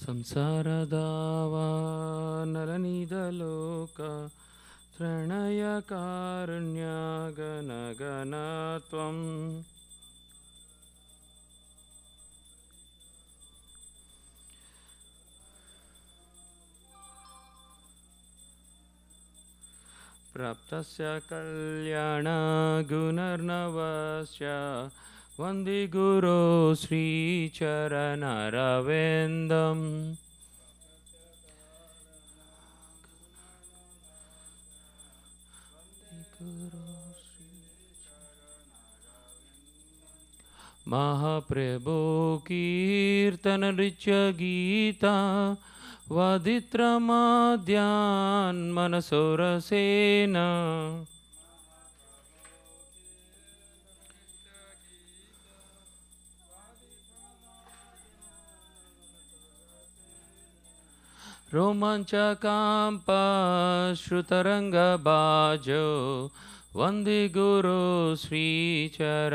ಸಂಸಾರದಾವ ನರನಿಧಲೋಕ ತ್ರಣಯ ಕಾರುಣ್ಯ ಗಣ ಗಣ ತ್ವಂ ಪ್ರಾಪ್ತಸ್ಯ ಕಲ್ಯಾಣ ಗುಣರ್ನವಸ್ಯ ವಂದೇ ಗುರೋ ಶ್ರೀಚರಣರವಿಂದಂ ಮಹಾಪ್ರಭೋ ಕೀರ್ತನ ರಿಚ್ಯ ಗೀತಾ ವಾದಿತ್ರಮಾದ್ಯಾನ್ ಮನಸೋರಸೇನ ರೋಮಾಂಚಕಾಂಪ ಶ್ರುತರಂಗಬಾಜೋ ವಂದೇ ಗುರೋ ಶ್ರೀಚರಣರವಿಂದಂ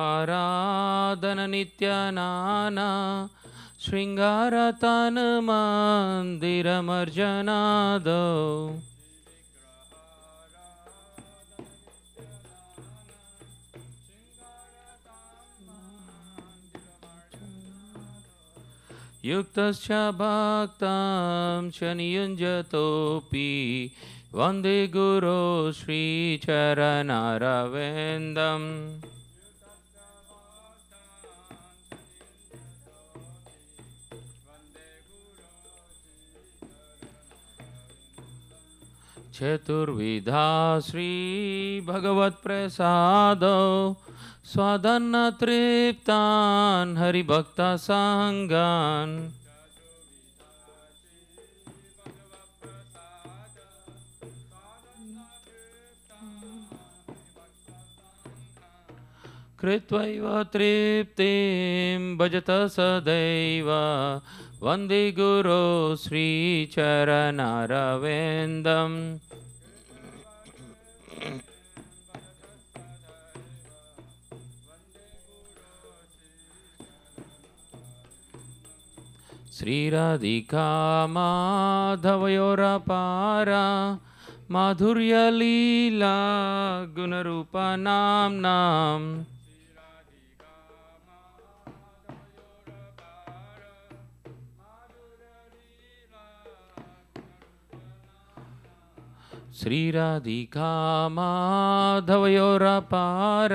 ಶ್ರೀವಿಗ್ರಹಾರಾಧನ ನಿತ್ಯನಾನಾ ಶೃಂಗಾರತನ ಮಂದಿರಮರ್ಜನಾದೋ ಯುಕ್ತಶ್ಚ ಭಕ್ತಾಂ ಚ ನಿಯುಂಜತೋಪಿ ವಂದೇ ಗುರೋ ಶ್ರೀಚರಣರವಿಂದಂ ಚತುರ್ವಿಧಾ ಶ್ರೀ ಭಗವತ್ಪ್ರಸಾದೋ ಸ್ವದನ್ನ ತೃಪ್ತಾನ್ ಹರಿಭಕ್ತ ಸಂಗಾನ್ ಕೃತ್ವೈವ ತೃಪ್ತಿಂ ಭಜತ ಸದೈವ ವಂದೇ ಗುರೋ ಶ್ರೀಚರಣರವಿಂದಂ ಶ್ರೀರಾಧಿಕಾ ಮಾಧವಯೋರಪಾರ ಮಾಧುರ್ಯಲೀಲಾ ಗುಣರೂಪ ನಾಮ್ನಾಂ ಶ್ರೀರಾಧಿಕಾ ಮಾಧವಯೋರಪಾರ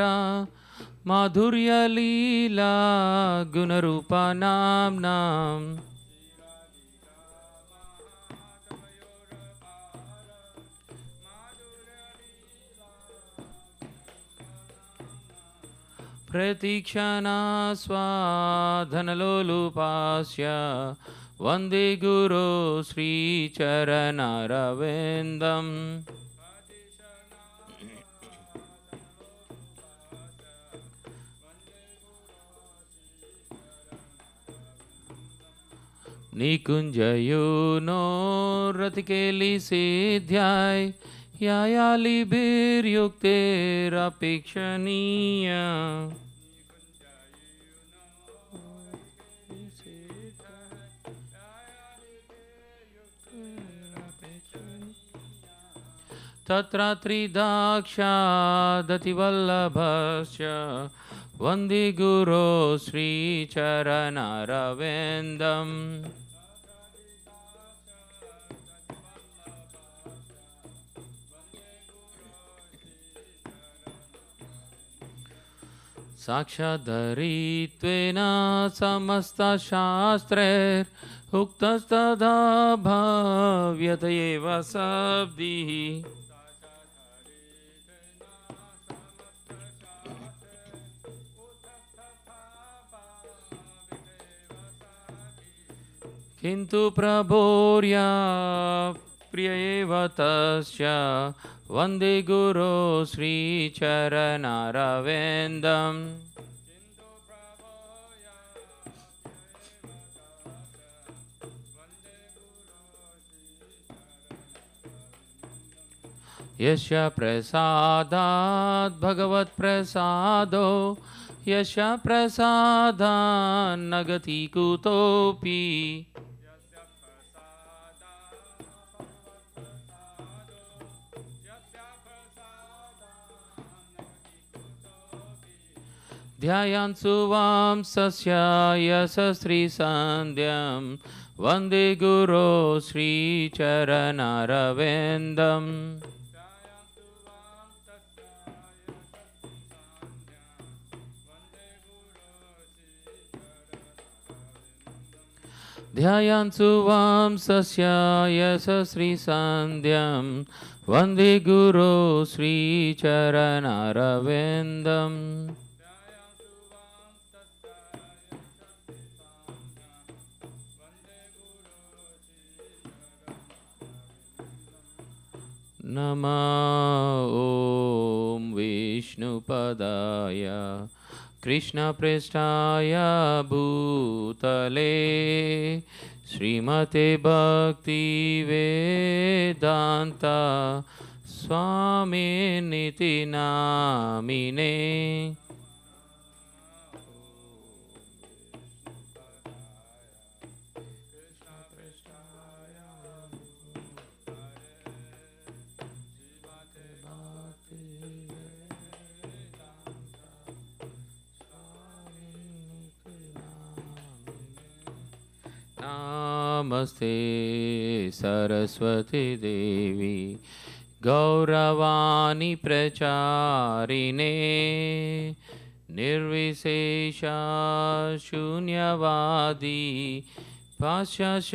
ಮಾಧುರ್ಯಲೀಲಾ ಗುಣರೂಪ ನಾಮ್ನಾಂ ಪ್ರತಿಕ್ಷಣಾ ಸ್ವಾಧನಲೋಲುಪಾಸ್ಯ ವಂದೇ ಗುರೋ ಶ್ರೀಚರಣರವಿಂದಂ ನಿಕುಂಜಯೂನೋ ರತಿಕೇಲಿ ಸಿದ್ಧ್ಯಾಯ ಯಾಯಾಲಿಭಿರ್ಯುಕ್ತೇರಪೇಕ್ಷಣೀಯ ತತ್ರ ತ್ರಿದಾಕ್ಷಾದತಿವಲ್ಲಭಸ್ಯ ವಂದೇ ಗುರೋ ಶ್ರೀಚರಣರವಿಂದಂ ಸಾಕ್ಷಾದರಿತ್ವೇನ ಸಮಸ್ತಶಾಸ್ತ್ರೈರುಕ್ತಸ್ತಥಾ ಭವ್ಯತ ಏವ ಸಬ್ದಿಃ किन्तु प्रभोर्या प्रिय एव तस्य वन्दे गुरो श्रीचरणरविन्दं यस्य प्रसादात् भगवत्प्रसादो यस्य प्रसादान्न गति कुतोऽपि ध्यायान्तु वां सस्य यशस्त्रीसन्ध्यं वन्दे गुरो श्रीचरणारविन्दम् ध्यायान्तु वां सस्य यशस्त्रीसन्ध्यं वन्दे गुरो श्रीचरणारविन्दम् नमः ॐ विष्णुपदाय कृष्णपृष्ठाय भूतले श्रीमते भक्तिवेदान्त स्वामिनिति नामिने नमस्ते सरस्वती देवी गौरवाणी प्रचारिणे निर्विशेषा शून्यवादी पाश्चादेशतारिणे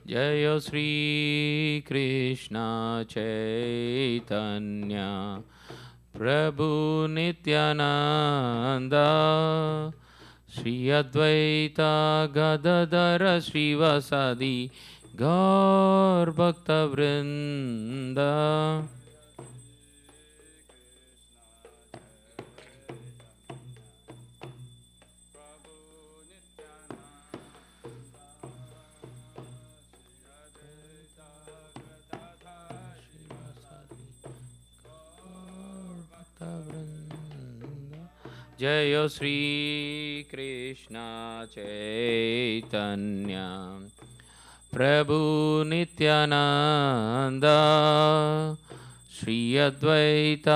जय श्री कृष्ण चैतन्य प्रभु नित्यानंद श्री अद्वैत गदाधर श्रीवासादि गौर भक्त वृंद जय श्री कृष्ण चैतन्य प्रभु नित्यानंद श्री अद्वैत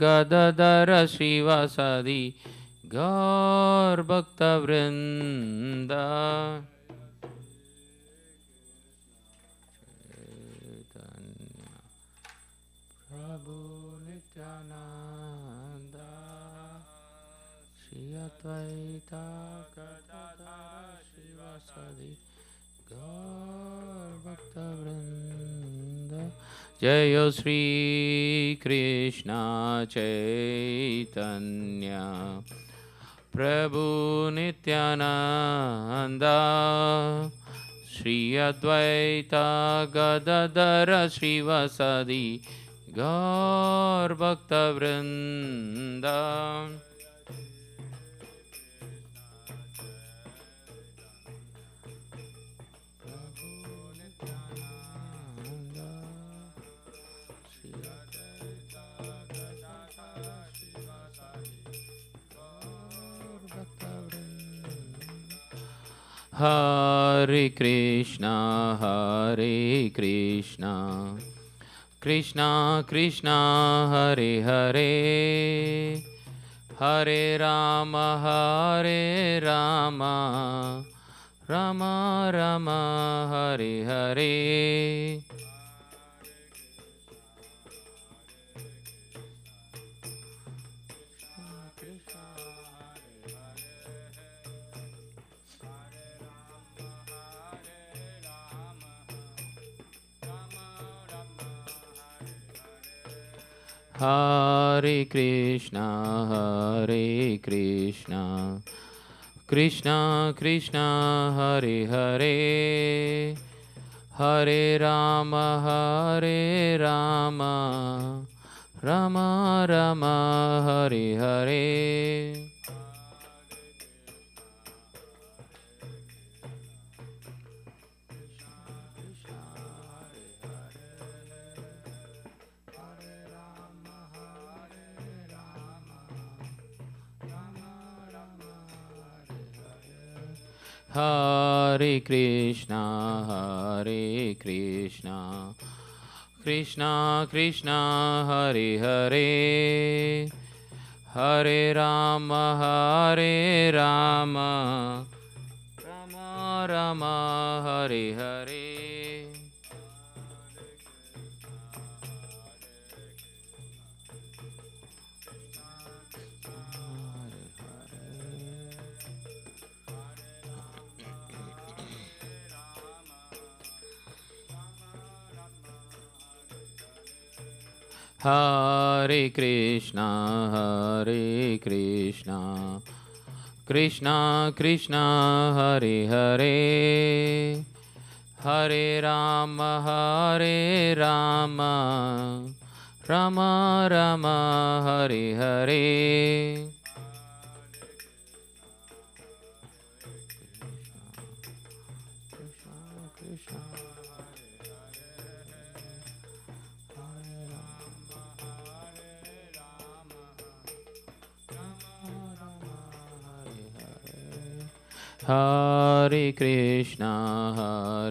गदाधर श्रीवासादि गौर भक्त वृंद अद्वैत गदाधर श्रीवासादि गौर भक्त वृंद जय श्री कृष्ण चैतन्य प्रभु नित्यानंद श्री अद्वैत गदाधर श्रीवासादि गौर भक्त वृंद हरे Krishna Krishna Krishna Hare Hare Hare Ram Ram Ram Hare Hare Hare Krishna Krishna Krishna Hare Hare Hare Rama Rama Rama Hare Hare Hare Krishna, Krishna Krishna, Hare Hare, Hare Rama, Rama Rama, Hare Hare. Hare Krishna, Krishna Krishna, Hare Hare, Hare Rama, Rama Rama, Hare Hare. Hare Krishna,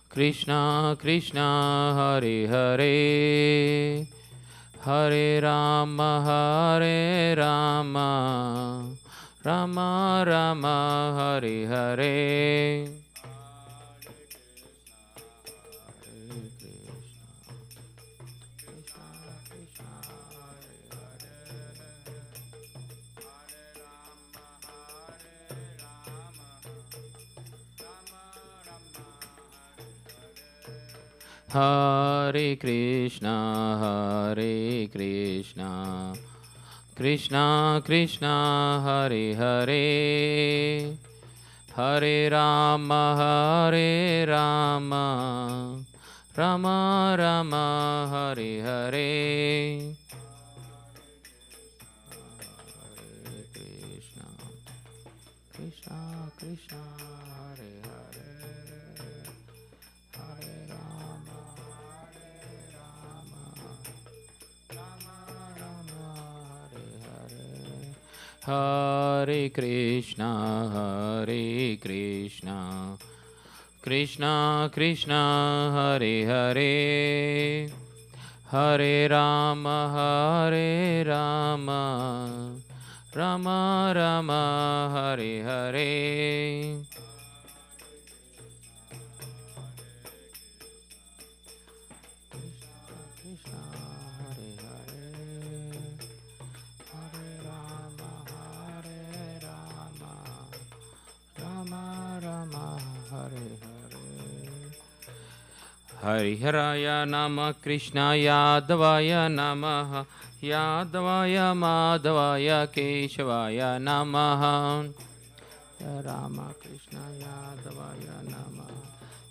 Krishna Krishna, Hare Hare, Hare Rama, Rama Rama, Hare Hare. Hare Krishna, Krishna Krishna, Hare Hare, Hare Rama, Rama Rama, Hare Hare. Hare Krishna, Krishna Krishna, Hare Hare, Hare Rama, Rama Rama, Hare Hare. Hare Krishna, Krishna Krishna, Hare Hare, Hare Rama, Rama Rama, Hare Hare. Krishna Hare Hare, Hare Rama, Rama Rama, Hare Hare. Hariharaya Nama Krishna Yadavaya Namaha, Yadavaya Madhavaya Keshavaya Namaha. Rama Krishna Yadavaya Namaha,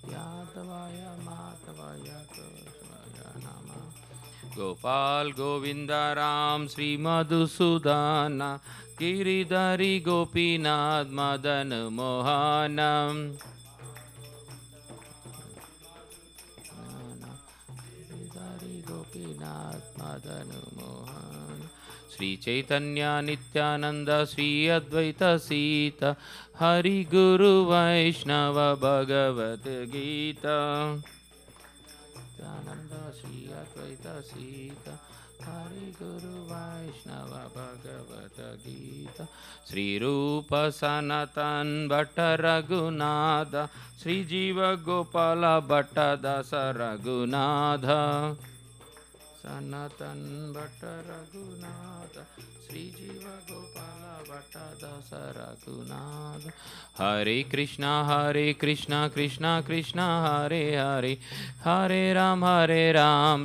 Yadavaya Madhavaya Keshavaya Namaha. Gopal Govinda Ram Sri Madhusudana Giridhari Gopinath Madan Mohanam. Gopinath Madan Mohan. Sri Chaitanya Nityananda Sri Advaita Sita Hari Guru Vaishnava Bhagavad Gita. Nityananda Sri Advaita Sita Hari Guru Vaishnava Bhagavad Gita. Sri Rupa Sanatan Bhatta Raghunatha Sri Jiva Gopala Bhatta Dasa Raghunatha. Sanatan Bhatta Raghunatha Sri Jiva Gopala Bhatta Dasa Raghunatha. Hare Krishna, Krishna Krishna, Hare Hare, Hare Ram,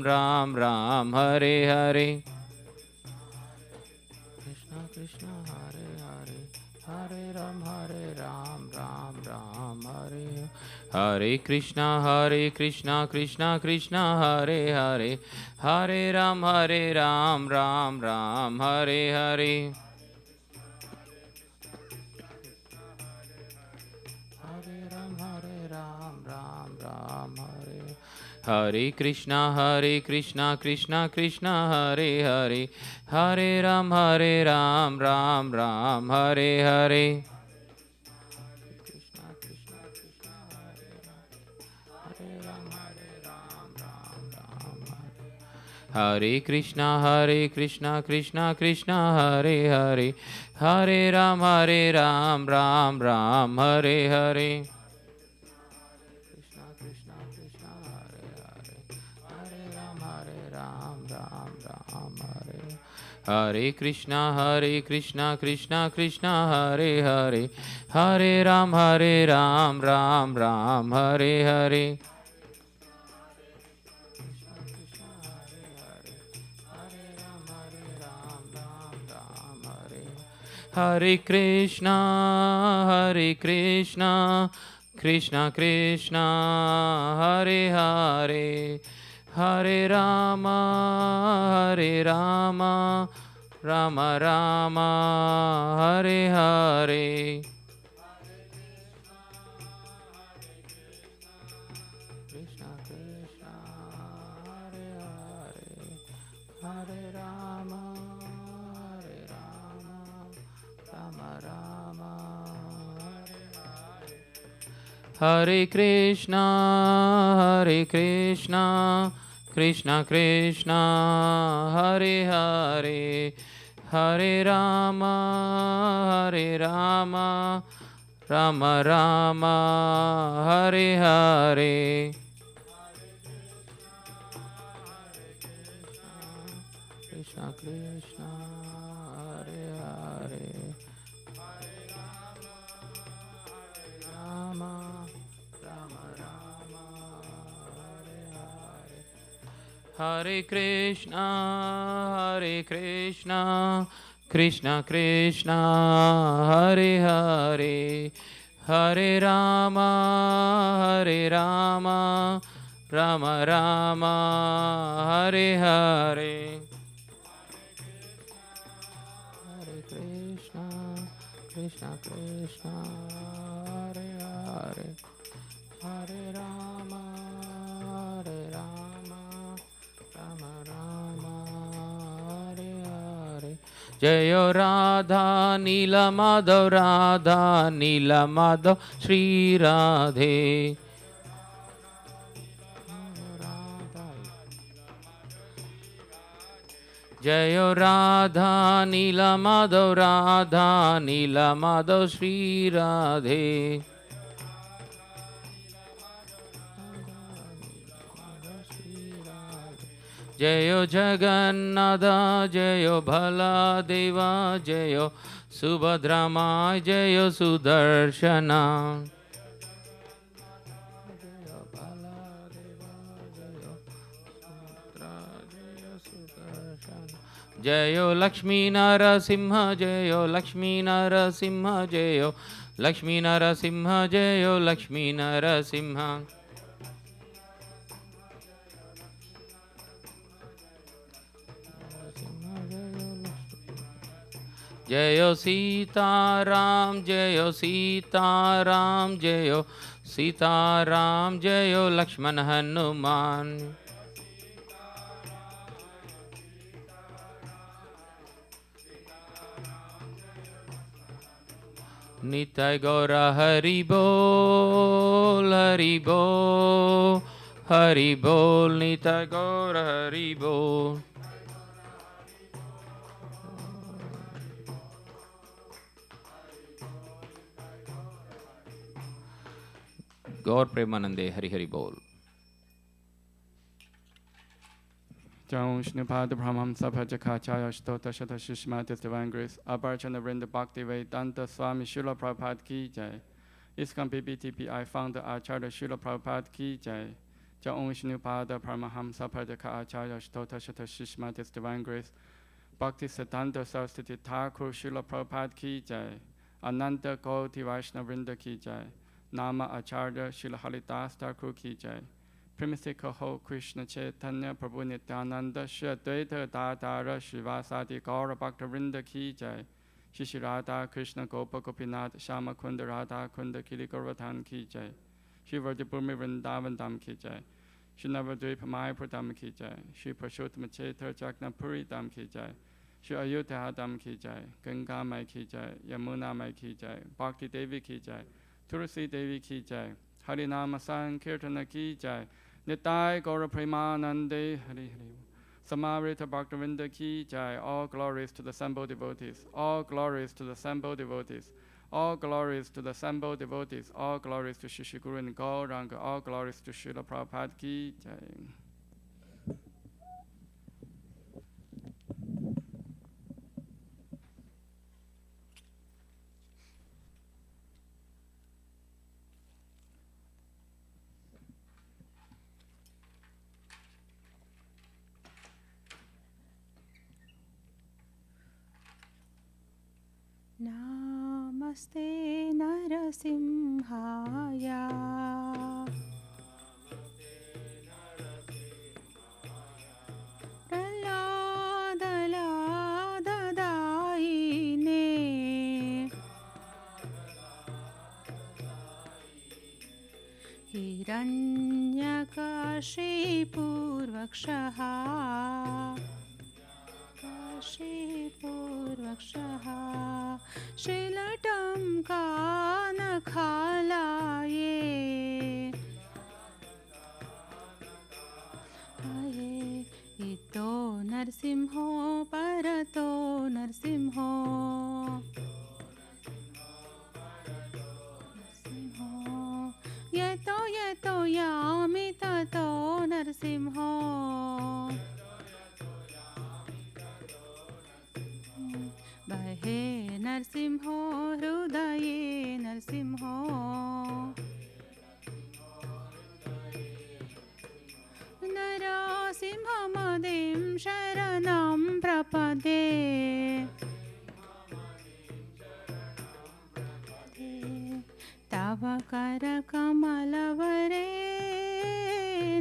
Ram Ram, Hare Hare. Krishna Krishna, Hare Hare. Hare Krishna Krishna Krishna Hare Hare, Hare Ram Ram Ram Hare Hare. Hare Ram Ram Ram Hare. Hare Krishna Krishna Krishna Hare Hare, Hare Ram Ram Ram Hare Hare. Hare Krishna Krishna Krishna Hare Hare, Hare Ram Ram Hare Hare. Hare Krishna Krishna Krishna Hare Hare, Hare Ram Ram Hare Hare. Hare Krishna Krishna Krishna Hare Hare, Hare Rama Rama Rama Hare Hare. Krishna Krishna Hare Hare, Hare Rama Rama Rama Hare Krishna Krishna Krishna Hare Hare, Hare Rama Rama Rama Hare Hare. Krishna Krishna Hare Hare, Rama Rama Hare Krishna Krishna Krishna Hare Hare, Hare Rama Rama Rama Hare Hare. Hare Krishna Krishna Hare Hare, Hare Rama Rama Rama Hare Hare. Jayo Radha Nila Madhav Shri Radhe. Jayo Radha Nila Madhav Shri Radhe. Jayo Jagannatha Jayo Baladeva Jayo Subhadrama Jayo Sudarshana. Jayo Lakshmi Narasimha Jayo Lakshmi Narasimha Jayo Lakshmi Narasimha Jayo Lakshmi Narasimha. Jayo Sitaram Jayo Sitaram Jayo Sitaram Jayo Lakshman Hanuman. Nitai Gaura Hari Bol Hari Bol Hari Bol Nitai Gaura Hari Bol. Gaur Premanande Hari Hari Bol. Jai Vishnupada Brahmam Sabhajakacha Ashtota Shata Shishmatis Divine Grace Abarchana Vrinda Bhakti Vedanta Swami Srila Prabhupada Ki Jai. ISKCON PBTPI Founder Acharya Srila Prabhupada Ki Jai. Jai Vishnupada Brahmam Sabhajaka Acharya Ashtota Shata Shishmatis Divine Grace Bhakti Siddhanta Saraswati Thakur Srila Prabhupada Ki Jai. Ananta Koti Vaishnava Vrinda Ki Jai. नामा आचार्य शिल हरिदास ठाकुर की जय। प्रेम से कहो कृष्ण चैतन्य प्रभु नित्यानंद श्री अद्वैत दातार श्रीवासादि गौर भक्त वृंद की जय। श्री श्री राधा कृष्ण गोप गोपीनाथ श्याम कुंद राधा कुंद किली गौरवधाम की जय। श्री वर्धपुर में वृंदावन धाम की जय। श्री नवद्वीप मायापुर धाम की जय। श्री पुरुषोत्तम क्षेत्र जगन्नाथपुरी धाम की जय। श्री अयोध्या धाम की जय। गंगा माई की जय। यमुना माई की जय। भक्ति देवी की जय। तुलसी देवी की जय। हरि नाम संकीर्तन की जय। निताय गौर प्रेमानंदे Hari Hari. Samarita Bhaktivinoda ki jai. All glories to the assembled devotees. All glories to the assembled devotees. All glories to the assembled devotees. All glories to Shri Guru and Gauranga. All glories to Srila Prabhupada ki jai. Namaste Narasimhaya. Praladadaine. Hiranyakashipurvakshaha. Purvakshaha Shilatam Kanakhalaye Aye Ito Narsimho Parato Narsimho Yeto Yeto Yamitato Narsimho Bahe Narsimho Hrudaye Narsimho Narasimhamadim Sharanam Prapade Tava Karakamalavare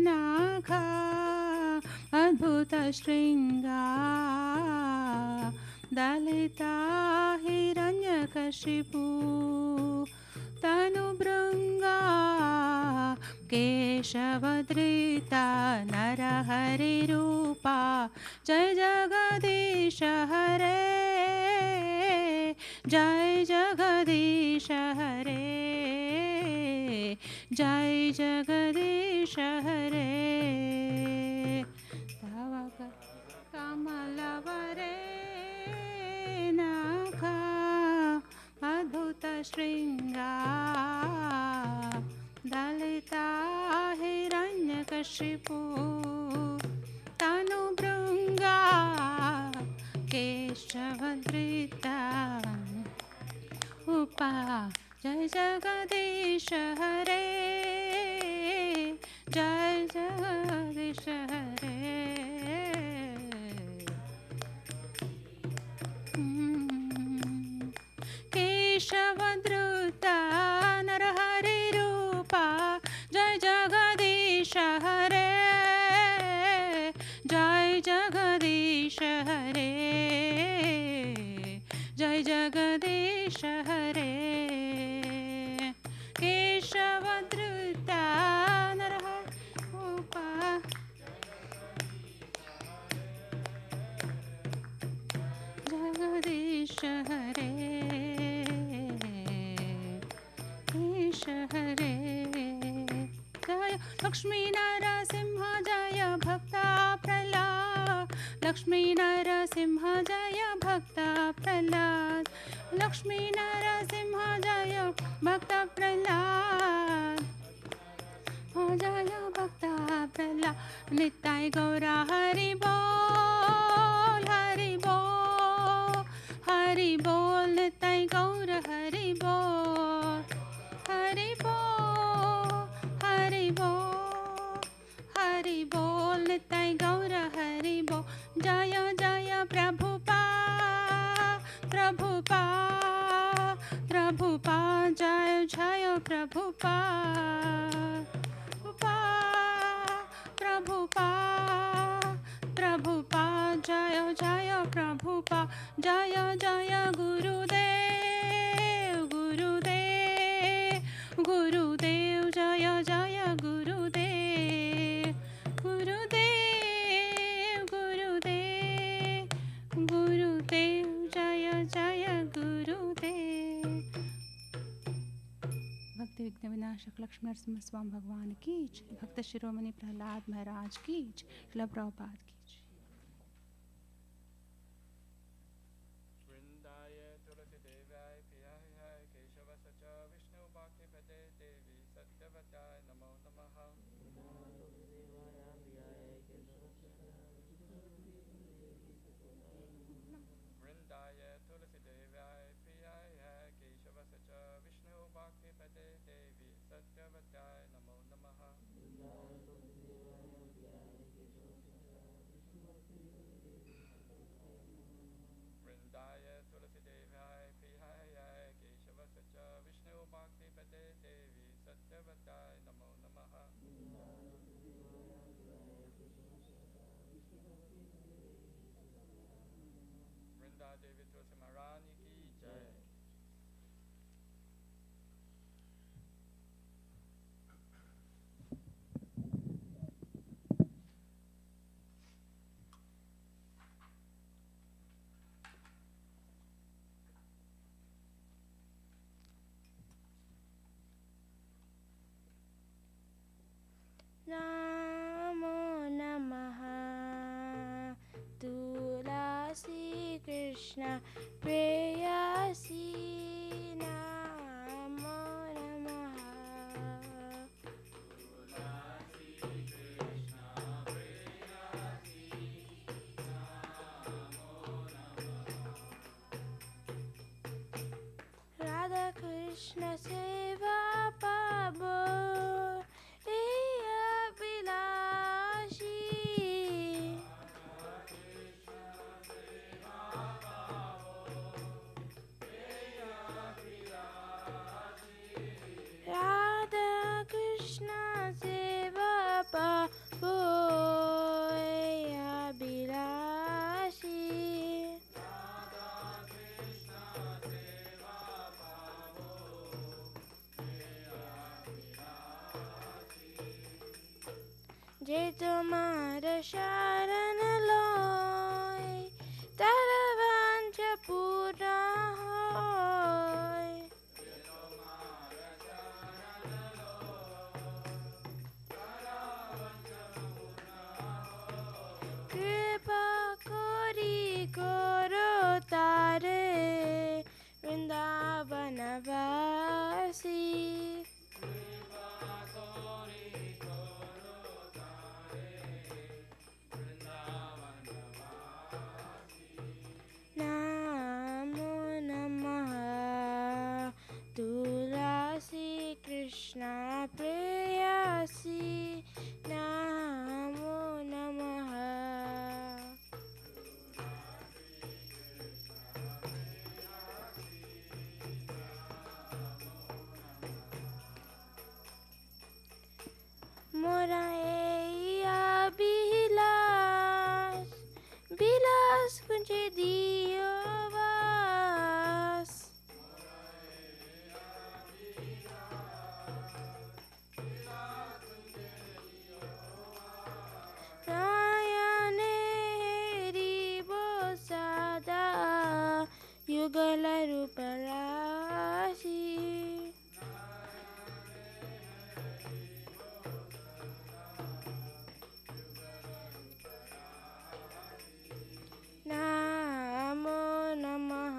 Nakha Adbhuta Shringa Dalita Hiranyakashipu Tanubhranga Keshavadrita Narahari Rupa Jai Jagadisha Hare Jai Jagadisha Hare Jai Jagadisha Hare Tava Kamalavare Adbhuta Shringa Dalita Hiranyakashipu Tanubhranga Keshavadrita Upa Jai Jagadisha Hare Jai Jagadisha Hare Keshavadruta Narahari Rupa Jai Jagadisha Hare Jai Jagadisha Hare Jai Jagadisha Hare Keshavadruta Narahari Rupa Jagadisha Hare Hare Jaya Lakshmi Narasimha Jaya Bhakta Prahlad Lakshmi Narasimha Jaya Bhakta Prahlad Lakshmi Narasimha Jaya Bhakta Prahlad Jaya Bhakta Prahlad Nitai Gaura Hari Bol Hari Bol Hari Bol Nitai Gaura Hari Bol Hari Bol Hari Bol Hari Bol Nitai Gaura Hari Bol Jaya Jaya Prabhupada Prabhupada Prabhupada Jaya Jaya Prabhupada जय जय गुरुदेव गुरुदेव गुरुदेव जय जय गुरुदेव गुरुदेव गुरुदेव गुरुदेव जय जय गुरुदेव। भक्ति विघ्न विनाशक लक्ष्मी नरसिम्हा स्वामी भगवान की जय। भक्त शिरोमणि प्रहलाद महाराज की जय। श्रील प्रभुपाद की जय। वृंदाय तुलसी देव्याय प्रियाय केशव सच विष्णु भक्ति पदे देवी सत्यवत्याय नमो नमः। वृंदाय तुलसी देव्याय प्रियाय केशव सच विष्णु भक्ति पदे देवी सत्यवत्याय नमो नमः। वृंदाय तुलसी देव्याय प्रियाय केशव सच विष्णु भक्ति पदे देवी सत्यवत्याय नमो नमः। वृंदा देवी तुलसी महारानी की जय। नमो नमः तुलसी कृष्ण प्रेयसी नमो नमः। राधा कृष्ण सेवा पाबो जे तुम्हार शरण लोय तर वांछ पूर्ण होय। कृपा करी करो तारे वृंदावन वासी। नमो नमः तुलसी कृष्ण प्रेयसी नमो नमः। मोरा अभिलाष विलास कुंजे दियो वास। नयने हेरिबो सदा युगल रूप राशि। नमो नमः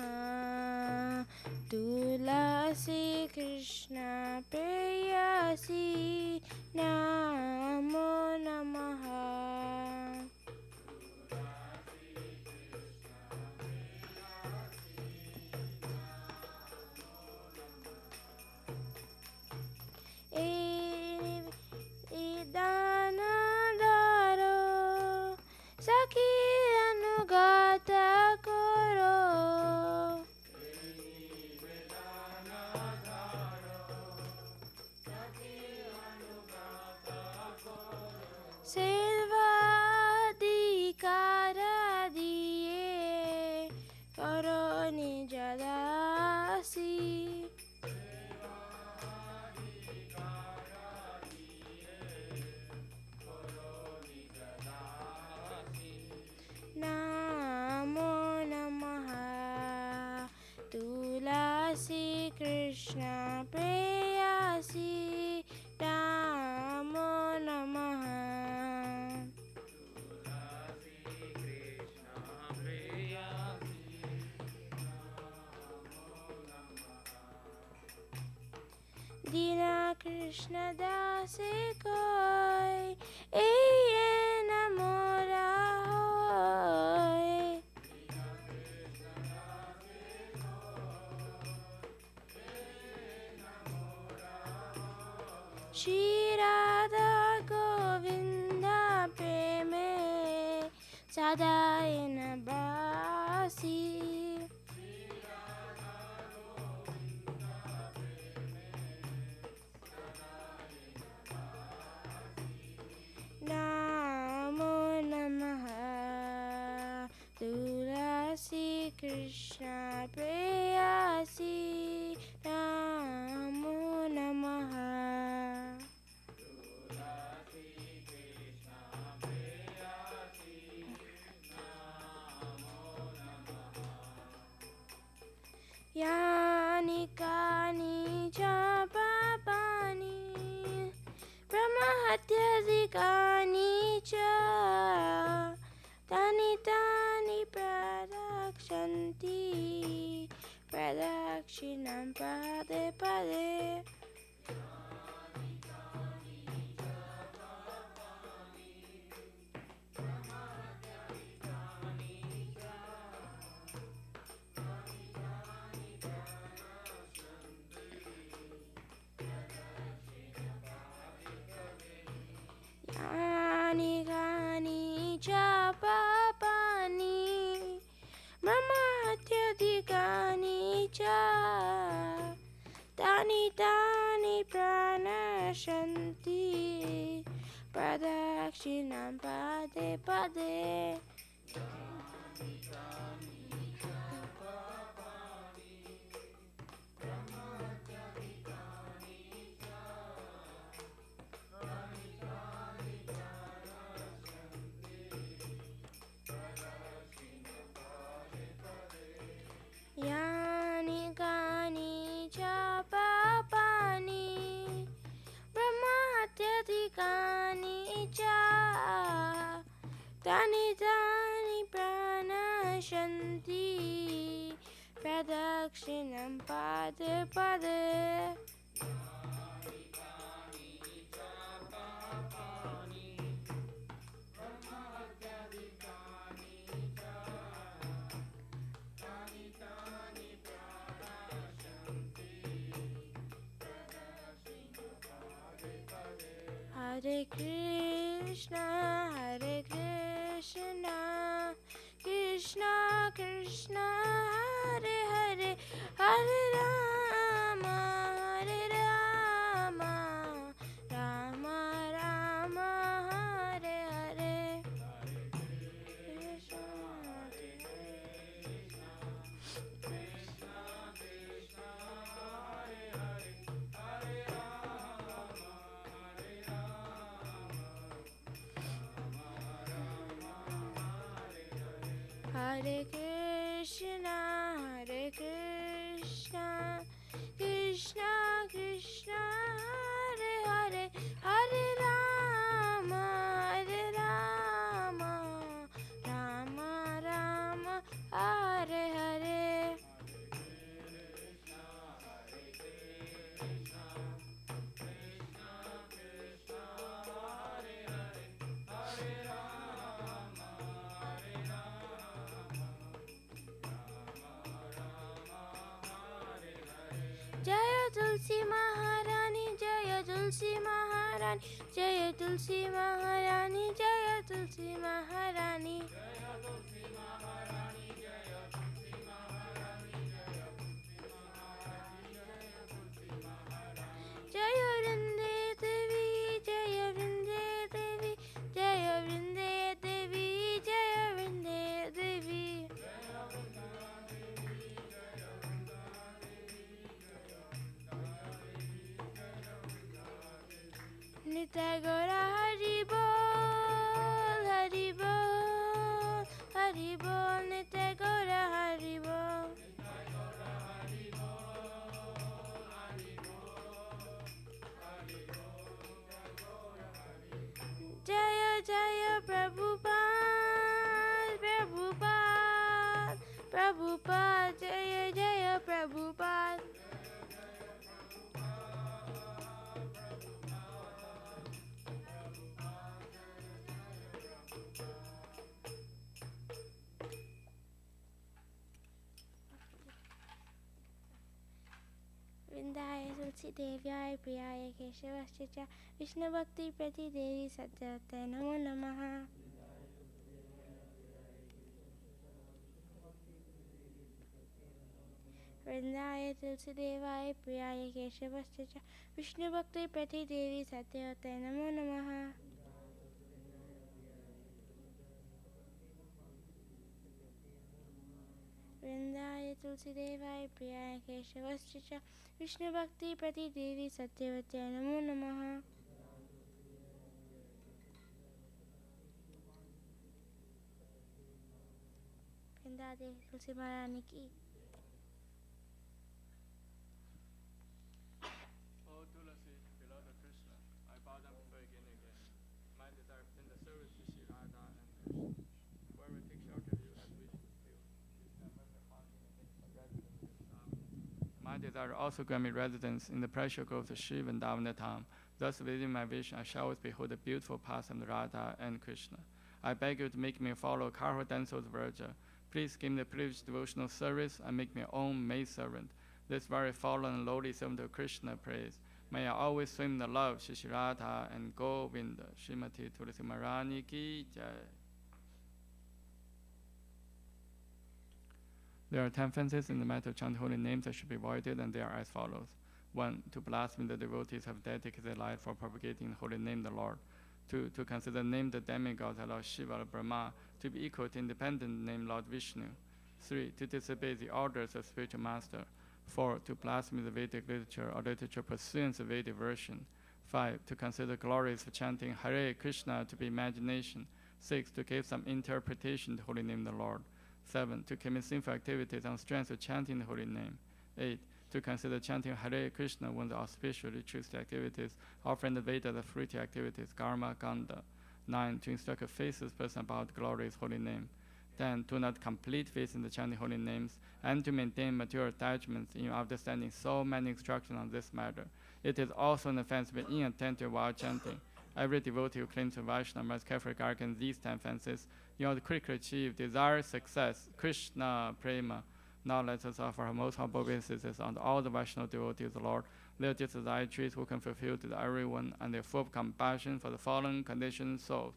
तुलसी कृष्ण प्रेयसी नमो नमः। दान दारो सखी अनुगत करो। सेवाधिकार दिए कर दीना कृष्ण दास कोय एये न मोरा होय श्री राधा गोविंद प्रेमे सदाय न बासी नमो नमः तुलसी कृष्ण प्रेयसी नमो नमः यानि कानि च पापानि ब्रह्महत्याधिकानि च तानि तानि प्रदक्षन्ति प्रदक्षिणं पदे पदे यानि कानि च पापानि ब्रह्महत्याधिकानि च तानि तानि प्रणश्यन्ति प्रदक्षिणं पदे पदे यानि कानि च पापानि ब्रह्महत्याधिकानि च तानि तानि प्रणश्यन्ति प्रदक्षिणं पदे पदे Hare Krishna, Krishna Krishna, Hare Hare, Hare Rama, Rama Rama, Hare Hare. Hare Krishna, Krishna Krishna, Hare Hare, Hare Rama, Rama Rama, Hare Hare. Jaya Tulsi Maharani, Jaya Tulsi Maharani, Jaya Tulsi Maharani, Jaya Tulsi Maharani. Jaya Vrinde Devi, Jaya Vrinde Devi, Jaya Vrinde Devi, Jaya Vrinde Devi. Nitya Gaura Hari Bol, Hari Bol, Hari Bol, Nitya Gaura Hari Bol. Jaya Jaya Prabhupada, Prabhupada, Prabhupada, Jaya Jaya Prabhupada. तुलसीदेव्याय प्रियाय केशवस्य च विष्णुभक्तिप्रतिदेवी सत्यवते नमो नमः। वृंदाय तुलसीदेवाय प्रियाय केशवस्य च विष्णुभक्तिप्रतिदेवी सत्यवते नमो नमः। वृंदाय तुलसीदेवाय प्रियाय केशवस्य च विष्णुभक्तिप्रतिदेवी सत्यवते नमो नमः। वृंदादेवी तुलसी महारानी की। O Tulasi, beloved of Krishna, I bow down before you again and again. My desire in the service to Sri Radha and Krishna. Whoever takes shelter of you has wished to fulfill. My desire also grant me residence in the precious groves of Shiva and Davanatam. Thus, within my vision, I shall always behold the beautiful paths of Radha and Krishna. I beg you to make me follow Karho Danso's Virja. Please give me the privileged devotional service and make me your own maid servant. This very fallen and lowly servant of Krishna prays. May I always swim in the love of Shri Radha and Govinda. Srimati Tulasi Maharani ki jai. There are 10 offenses in the matter of chanting holy names that should be avoided, and they are as follows. 1. To blaspheme the devotees have dedicated their life for propagating the holy name of the Lord. 2. To consider the name the demigods of Lord Shiva or Brahma to be equal to independent name Lord Vishnu. 3. To disobey the orders of spiritual master. 4. To blaspheme the Vedic literature or literature pursuant to Vedic version. 5. To consider glories of chanting Hare Krishna to be imagination. 6. To give some interpretation to the holy name of the Lord. 7. To commit sinful activities on strength of chanting the holy name. 8. To consider chanting Hare Krishna one of the auspiciously chosen activities, offering the Veda the fruity activities, Karma Ganda. 9. To instruct a faithless person about the glorious holy name. 10. To not complete faith in the chanting holy names, and to maintain material attachments in understanding so many instructions on this matter. It is also an offense to be inattentive while chanting. Every devotee who claims to Vaishnava must carefully guard against these 10 offenses in order to quickly achieve desired success. Krishna Prema. Now let us offer our most humble obeisances unto all the Vaishnava devotees of the Lord. They are just as I trees who can fulfill to everyone, and they are full of compassion for the fallen conditioned souls.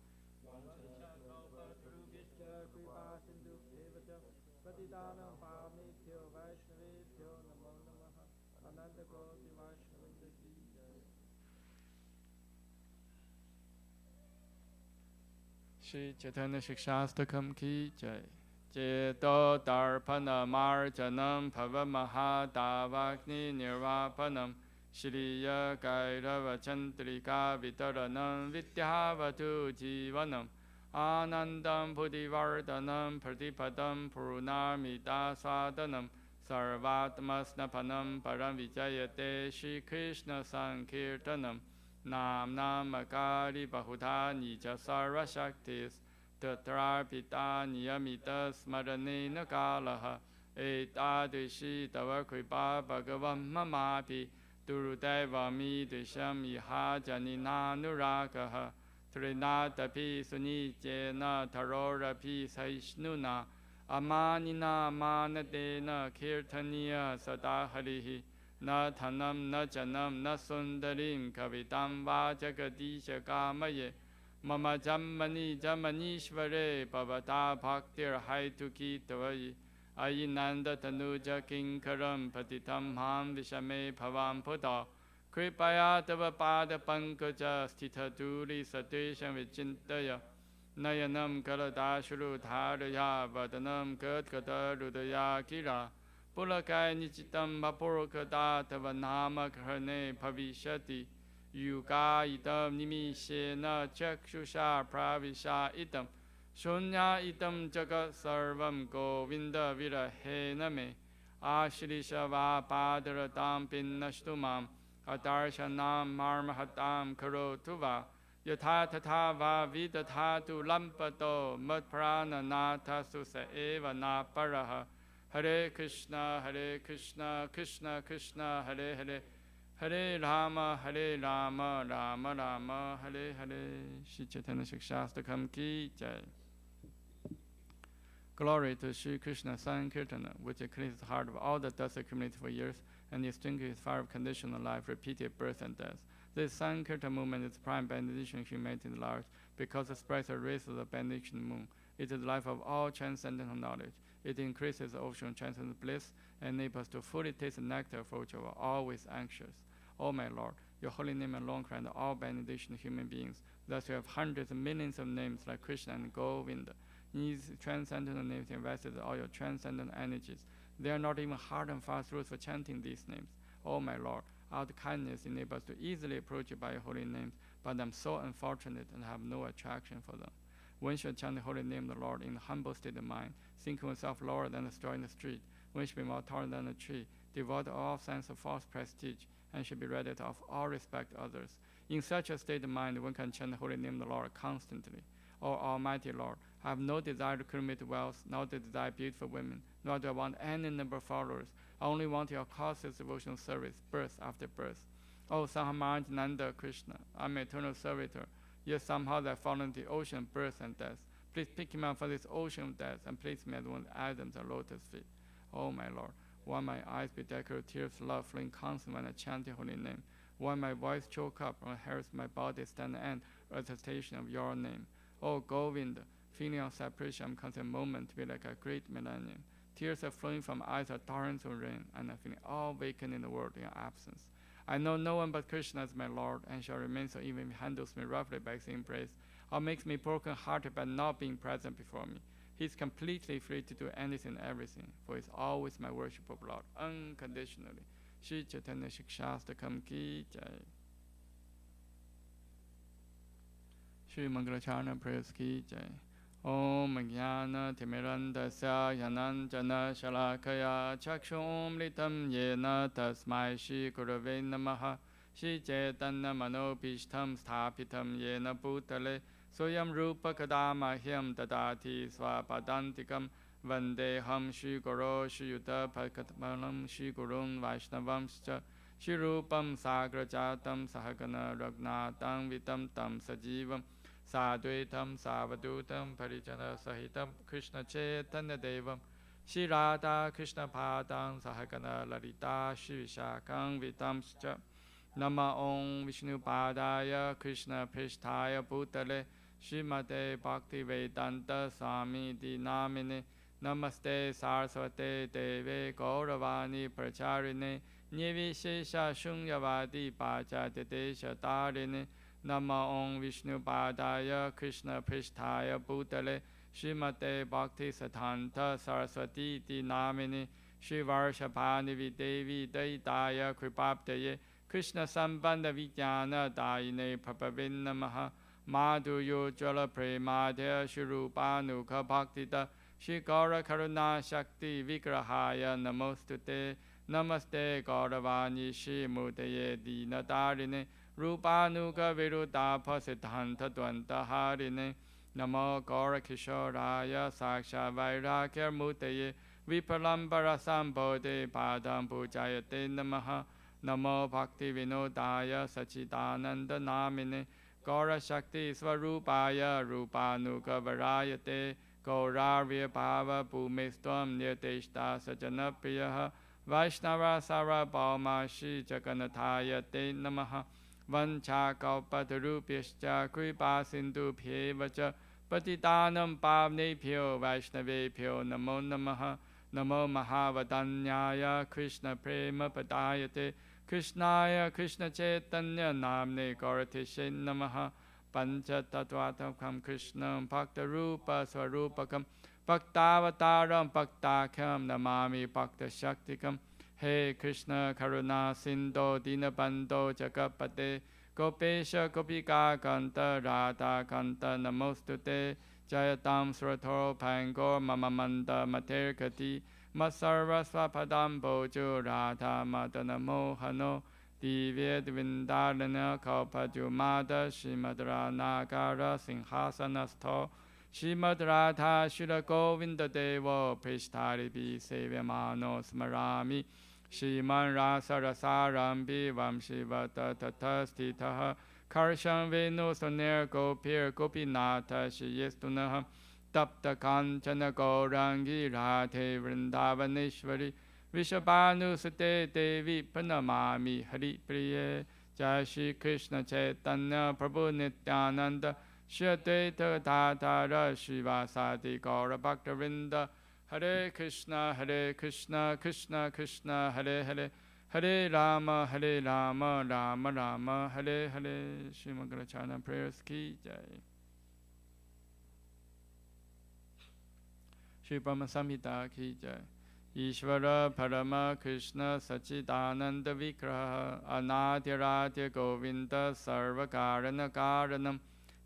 Shri Chaitanya Shikshastakam ki jai. Cheto Darpana Marjanam Pavamahadavagni Nirvapanam Shriya Kairava Chandrika Vitaranam Vidyavatu Jivanam Anandam Buddhivardhanam Pratipadam Purnamida Sadanam Sarvatmasnapanam Param Vijayate Shri Krishna Sankirtanam Nam Namakari Bahuda Nija Sarva Shaktis Tatrapita Niyamita Smaranena Kalaha Etadishi Tava Kripa Bhagavam Mamapi Durudeva Mi Disham Iha Janina Nurakaha Trinatapi Sunijena Tarorapi Saishnuna Amanina Manadena Kirtaniya Sadaharihi Na Thanam Na Janam Na Sundarim Kavitam Vajagadisha Kamaye Mama Jammani Jamanishvare Bhavata Bhaktir Haituki Tavayi Ayinanda Tanuja Kinkaram Patitam Ham Vishame Bhavam Puta Kripaya Tava Pada Pankaja Stita Duri Satesham Vichintaya Nayanam Kaladashuru Dharaya Vadanam Katkata Rudaya Kira Pulakai Nichitam Vapurukada Tava Nama Karne Pavishati Yuga idam nimishena chakshusha pravisha idam shunya idam jagat sarvam govinda virahena me ashrisha va padaratam pinnashtumam adarshanam marmahatam karotuva yatha tatha va vidathatu lampato matprana natha susa eva na paraha Hare Krishna Krishna Krishna Hare Hare Hare Rama, Rama Rama, Hare Hare. Shri Chaitanya Shikshastakam ki jai. Glory to Shri Krishna Sankirtana, which cleanses the heart of all the dust accumulated for years, and extinguishes fire of conditional life, repeated birth and death. This Sankirtan movement is prime benediction of humanity at large, because it spreads the rays of the benediction moon. It is the life of all transcendental knowledge. It increases the ocean of transcendental bliss and enables us to fully taste the nectar for which we are always anxious. O my Lord, your holy name alone grants all benediction to human beings. Thus you have hundreds of millions of names like Krishna and Govinda. In these transcendental names invested all your transcendental energies. There are not even hard and fast rules for chanting these names. O my Lord, out kindness enables us to easily approach you by your holy names, but I'm so unfortunate and have no attraction for them. One should chant the holy name of the Lord in a humble state of mind, thinking oneself lower than the straw in the street. One should be more tolerant than a tree, devoid of all sense of false prestige, and should be ready to offer all respect to others. In such a state of mind, one can chant the holy name of the Lord constantly. O Almighty Lord, I have no desire to accumulate wealth, nor to desire beautiful women, nor do I want any number of followers. I only want your causeless devotional service, birth after birth. O Sahamarjananda Krishna, I'm an eternal servitor. Yet somehow I fall into the ocean of birth and death. Please pick me up from this ocean of death and place me at one of the Adam's or lotus feet. O my Lord, while my eyes be decorated with tears of love flowing constantly when I chant your holy name, while my voice choke up or hairs my body stand the end or attestation of your name. O Govinda, feeling of separation, I'm considered a moment to be like a great millennium. Tears are flowing from eyes of torrents of rain, and I'm feeling all vacant in the world in your absence. I know no one but Krishna as my Lord, and shall remain so even if he handles me roughly by saying praise, or makes me broken-hearted by not being present before me. He is completely free to do anything and everything, for he is always my worshipful Lord, unconditionally. Shri Chaitanya Shikshastakam Ki Jai. Shri Mangala Aarti prayers Ki Jai. Om Jnana Timirandasya Yananjana Shalakaya Chakshum Litam Yena Tasmai Shri Gurave Namaha Shri Chaitanya Manopishtam Sthapitam Yena Bhutale Soyam Rupa Kadamahyam Dadati Swapadantikam Vandeham Shri Guru Shri Yuta Pakatmalam Shri Gurun Vaishnavamscha Shri Rupam Sagrajatam Sahagana Ragnatam Vitam Tam Sajivam Sadvaitam Savadutam Parijana Sahitam Krishna Chaitanya Devam Shri Radha Krishna Padam Sahagana Lalita Shri Vishakam Vitamscha Nama Om Vishnu Padaya Krishna Prishtaya Bhutale Srimate Bhakti Vedanta Swami Dinamine Namaste Saraswate Deve Gauravani Pracharine Nivishesha Shunyavadi Pachadete Shatarine Nama Om Vishnu Padaya Krishna Prishtaya Bhutale Srimate Bhakti Satanta Saraswati Dinamine Shri Varshapani Videvi Daitaya Kripaptaye Krishna Sambandha Vijnana Daine Prabhavin Namaha Madhuyo Jala Premadya Shri Rupanukha Bhaktita Shri Gaura Karuna Shakti Vigrahaya Namostute Namaste Gauravani Shri Mudaya Dinadarine Rupanuga Viruddha Siddhanta Dvanta Harine Namo Gaura Kishoraya Saksha Vairagya Mutaye Vipalambara Sambodhe Padam Pujayate Namaha Namo Bhakti Vinodaya Sachidananda Namine Gaura Shakti Svarupaya Rupanuga Varayate Gaurarvya Bhava Bhumistvam Nirdeshta Sajana Priyaha Vaishnava Sarabhauma Shri Jagannataya Te Namaha Vancha Kalpatarupyascha Kripa Sindhu Bhyevacha Patitanam Pavnebhyo Vaishnavebhyo Namo Namaha Namo Mahavadanyaya Krishna Prema Padayate Krishnaya Krishna Chaitanya Namne Gauratishe Namaha Pancha Tattvatakam Krishnam Bhakta Rupa Swarupakam Bhaktavataram Bhaktakham Namami Bhakta Shaktikam He Krishna Karuna Sindho Dinabandho Jagapate Gopesha Gopika Kanta Radha Kanta Namostute Jayatam Surathoro Pangor Mamamanda Materkati Masarvasva Padam Bojo Radha Madana Mohano Divya Dvindarana Kalpajumada Shimadra Nagara Singhasanasto Shrimad Radha Shira Govinda Devo Prishtari Bi Sevyamano Smarami Shriman Rasa Rasarambi Vamshivata Tatastitaha Karsham Venu Soner Gopir Gopinata Shiyestunaha Tapta Kanchana Gaurangi Radhe Vrindavaneshwari Vishabhanusate Devi Pranamami Hari Priye Jai Shri Krishna Chaitanya Prabhu Nityananda Shri Advaita Gadadhara Srivasadi Gaura Bhaktavinda Hare Krishna Krishna Krishna Hare Hare Hare Rama Rama Rama Hare Hare. Shri Mangala Charana prayers ki jai. Shri Brahma Samhita ki jai. Ishvara Parama Krishna Sachidananda Vigraha Anadhiradhya Govinda Sarvakarana Karanam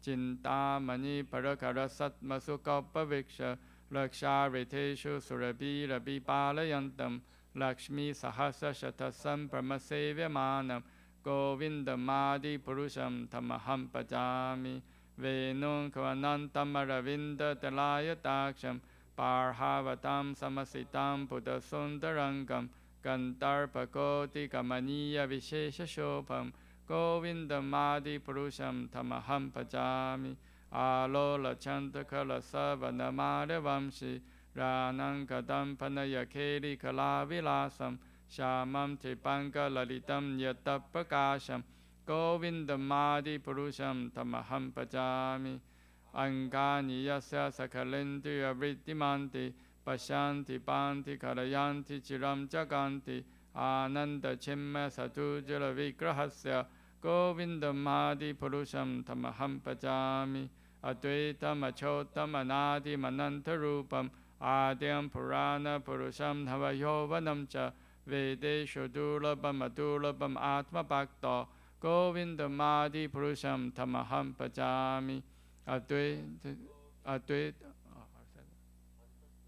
Chintamani Parakara Satmasukalpa Viksha Lakshariteshu Surabhi Rabi Palayantam Lakshmi Sahasa Shatasam Brahmasevyamanam Govindamadi Purusham Tamaham Pajami Venun Kavanantam Aravinda Talayatакшam Parhavatam Samasitam Buddha Sundarangam Gantarpakoti Kamaniya Vishesha Shopam Govindamadi Purusham Tamaham Pajami Alola Chantakala Savanamada Vamshi Ranang Kadam Panayakeli Kalavilasam Shamam Tripanga Lalitam Yatapakasham Govindamadi Purusham Tamaham Pajami Angani Yasya Sakalendriya Vriddhimanti Pashanti Panti Karayanti Chiram Jaganti Ananda Chimma Satujala Vigrahasya Govindamadi Purusham Tamaham Pajami Advaitam Achotam Anadi Manantarupam Adyam Purana Purusham Havayovanam Cha Vedeshu Durlabam Adurlabam Atma Bhakta Govindamadi Purusham Tamaham Pajami Advait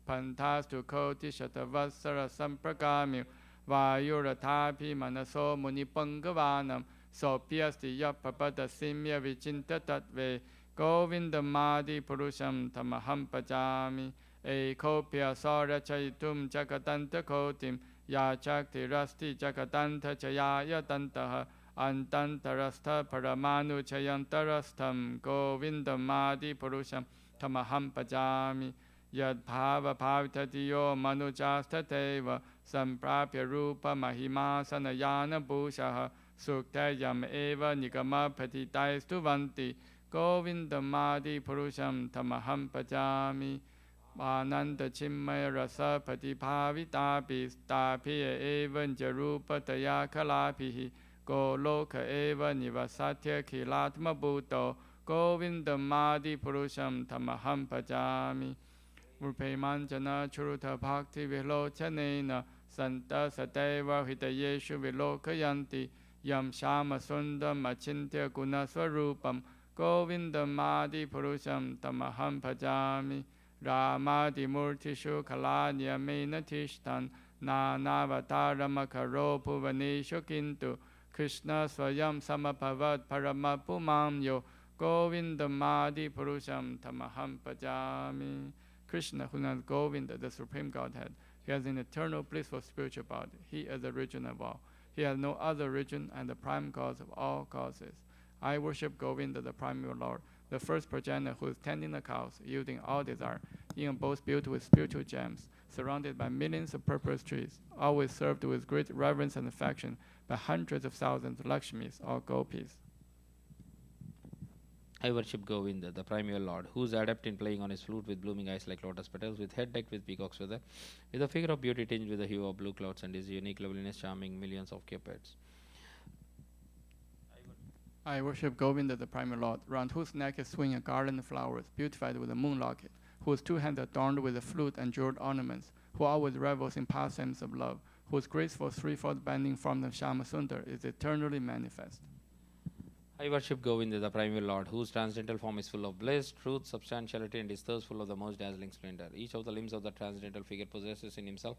Pantastu Koti Shatavasara Samprakami Vayuratapi Manaso Munipangavaanam Sopyasti Yapapada Simya Vichinta Tatve Govindamadi Purusham Tamaham Pajami Ekopya Sora Chaitum Jakatanta Kotim Yachakti Rasti Jakatanta Chayaya Tantaha Antantarastha Paramanu Chayantarastham Govindamadi Purusham Tamaham Pajami Yad Bhava Bhavitatiyo Manujastateva Samprapya Rupa Mahima Sanayana Bhushaha Suktayam Eva Nigama Patitaistu Vanti Govindamadi Purusham Tamaham Pajami Ananda Chimmaya Rasa Patibhavitapi Stapiya Eva Jarupa Taya Kalapihi Goloka Eva Nivasatya Kilatma Bhuto Govindamadi Purusham Tamaham Pajami Rupemanjana Churuta Bhakti Vilochanena Santa Sateva Hitayeshu Vilokayanti Yam Shama Sundam Achintya Gunaswarupam Govindamadi Purusham Tamaham Pajami Ramadi Murtishu Kalanya Mena Tishtan Nanavataram Karo Puvaneshu Kintu Krishna Swayam Samabhavat Paramapumam Yo Govindamadi Purusham Tamaham Pajami. Krishna, who is Govinda, the Supreme Godhead, he has an eternal blissful spiritual body. He is the origin of all. He has no other origin and the prime cause of all causes. I worship Govinda, the primary Lord, the first progenitor who is tending the cows, yielding all desire. He both built with spiritual gems, surrounded by millions of purple trees, always served with great reverence and affection by hundreds of thousands of Lakshmis or Gopis. I worship Govinda, the primeval Lord, who is adept in playing on his flute with blooming eyes like lotus petals, with head decked with peacock's feather, with a figure of beauty tinged with the hue of blue clouds, and his unique loveliness charming millions of cupids. I worship Govinda, the primal Lord, round whose neck is swinging a garland of flowers, beautified with a moon locket, whose two hands are adorned with a flute and jeweled ornaments, who always revels in pastimes of love, whose graceful threefold bending form of Shama Sundar is eternally manifest. I worship Govinda, the primeval Lord, whose transcendental form is full of bliss, truth, substantiality, and is thus full of the most dazzling splendor. Each of the limbs of the transcendental figure possesses in himself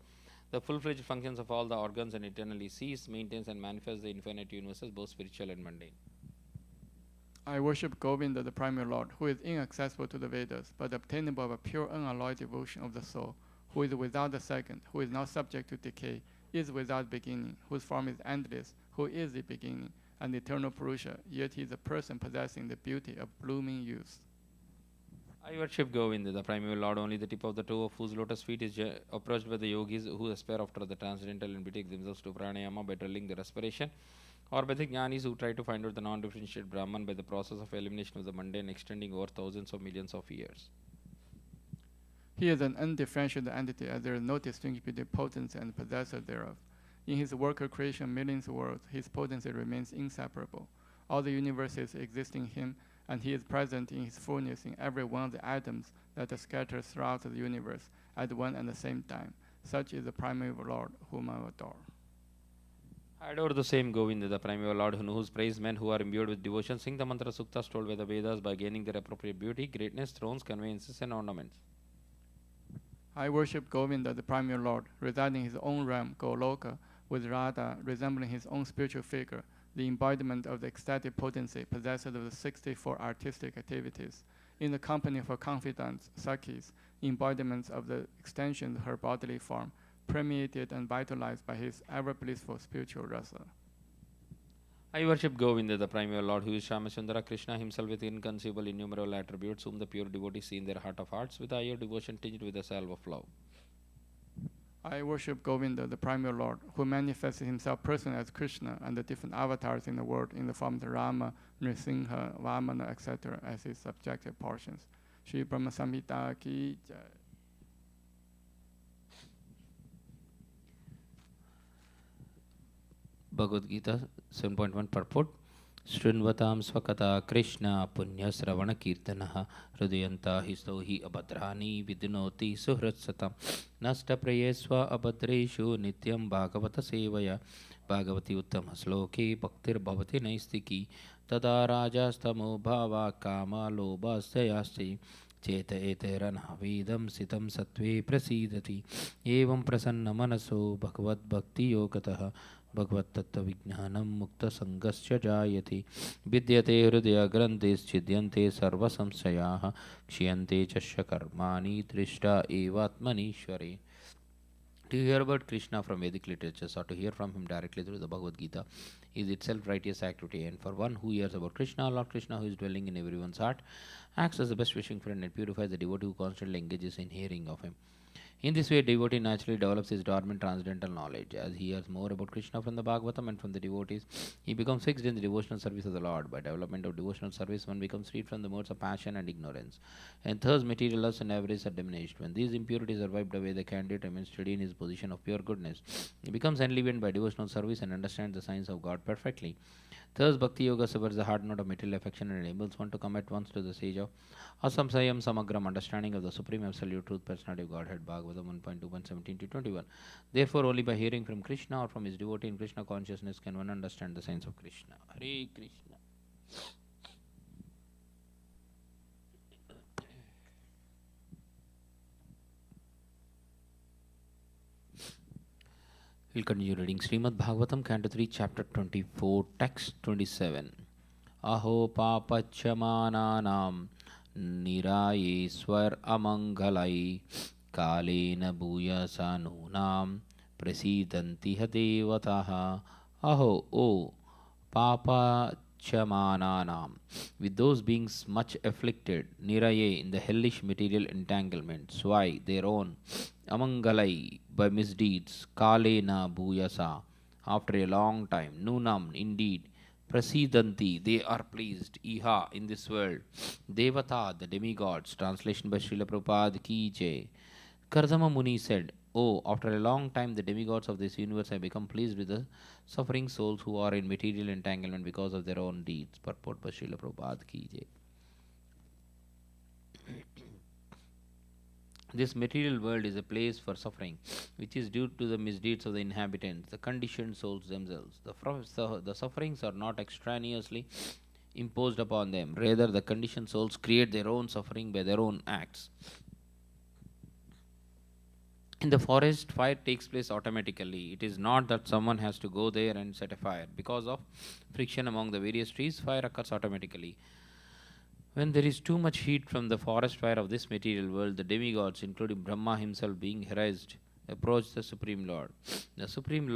the full-fledged functions of all the organs and eternally sees, maintains, and manifests the infinite universes, both spiritual and mundane. I worship Govinda, the primal Lord, who is inaccessible to the Vedas, but obtainable by pure unalloyed devotion of the soul, who is without the second, who is not subject to decay, is without beginning, whose form is endless, who is the beginning, and eternal Purusha, yet he is a person possessing the beauty of blooming youth. I worship Govinda, the primeval Lord, only the tip of the toe of whose lotus feet is approached by the yogis who aspire after the transcendental and betake themselves to pranayama by drilling the respiration, or by the jnanis who try to find out the non-differentiated Brahman by the process of elimination of the mundane extending over thousands of millions of years. He is an undifferentiated entity, as there is no distinction between potency and possessor thereof. In his work of creation millions of worlds, his potency remains inseparable. All the universes exist in him, and he is present in his fullness in every one of the atoms that are scattered throughout the universe at one and the same time. Such is the primeval Lord whom I adore. I adore the same Govinda, the primeval Lord, whose praise men who are imbued with devotion sing the mantra suktas told by the Vedas by gaining their appropriate beauty, greatness, thrones, conveyances, and ornaments. I worship Govinda, the primeval Lord, residing in his own realm, Goloka, with Radha resembling his own spiritual figure, the embodiment of the ecstatic potency, possessor of the 64 artistic activities, in the company of her confidants, Sakis, embodiments of the extension of her bodily form, permeated and vitalized by his ever-blissful spiritual rasa. I worship Govinda, the primeval Lord, who is Shamasundara Krishna himself with inconceivable innumerable attributes, whom the pure devotees see in their heart of hearts, with eye of devotion tinged with the salve of love. I worship Govinda, the primeval Lord, who manifested himself personally as Krishna and the different avatars in the world in the form of Rama, Nrsimha, Vamana, etc. as his subjective portions. Shri Brahma Samhita ki jai. Bhagavad Gita 7.1 purport. Shrunvatam swakata Krishna punyasravana kirtanaha hridayanta histo hi abhadrani vidinoti suhratsatam nasta prayesva abhadreshu nityam bhagavata sevaya bhagavati uttama sloke bhaktir bhavati naistiki tada rajastamo bhava kama lobhasyaste चेत एतैरनावेदं सितं सत्त्वे प्रसीदति एवं प्रसन्न मनसो भगवद्भक्ति योगतः भगवत्तत्त्वविज्ञानं मुक्तसङ्गस्य जायते विद्यते हृदयग्रन्थिश्छिद्यन्ते सर्वसंशयाः क्षीयन्ते च कर्माणि दृष्टा एवात्मनीश्वरे. To hear about Krishna from Vedic literatures or to hear from him directly through the Bhagavad Gita is itself righteous activity, and for one who hears about Krishna, Lord Krishna, who is dwelling in everyone's heart, acts as the best wishing friend and purifies the devotee who constantly engages in hearing of him. In this way, a devotee naturally develops his dormant transcendental knowledge. As he hears more about Krishna from the Bhagavatam and from the devotees, he becomes fixed in the devotional service of the Lord. By development of devotional service, one becomes freed from the modes of passion and ignorance, and thus material lust and avarice are diminished. When these impurities are wiped away, the candidate remains steady in his position of pure goodness. He becomes enlivened by devotional service and understands the signs of God perfectly. Thus, Bhakti Yoga severs the hard note of material affection and enables one to come at once to the stage of Asamsayam Samagram, understanding of the Supreme Absolute Truth, Personality of Godhead, Bhagavatam 1.2.17 to 21. Therefore, only by hearing from Krishna or from his devotee in Krishna consciousness can one understand the signs of Krishna. Hare Krishna. We'll continue reading Srimad Bhagavatam, Canto 3, Chapter 24, Text 27. Aho papachamananam nirayeswar amangalai kalena bhuyasanunam prasidanti hadevataha. Aho, O papachamananam, with those beings much afflicted, niraye, in the hellish material entanglements, why their own, amangalai, by misdeeds, kalena bhuyasa, after a long time, nunam, indeed, prasidanti, they are pleased, iha, in this world, devata, the demigods. Translation by Srila Prabhupada ki jai. Kardama Muni said, Oh, after a long time the demigods of this universe have become pleased with the suffering souls who are in material entanglement because of their own deeds. Purport by Srila Prabhupada ki jai. This material world is a place for suffering, which is due to the misdeeds of the inhabitants, the conditioned souls themselves. The sufferings are not extraneously imposed upon them. Rather, the conditioned souls create their own suffering by their own acts. In the forest, fire takes place automatically. It is not that someone has to go there and set a fire. Because of friction among the various trees, fire occurs automatically. When there is too much heat from the forest fire of this material world, the demigods, including Brahma himself being harassed, approach the Supreme Lord, the Supreme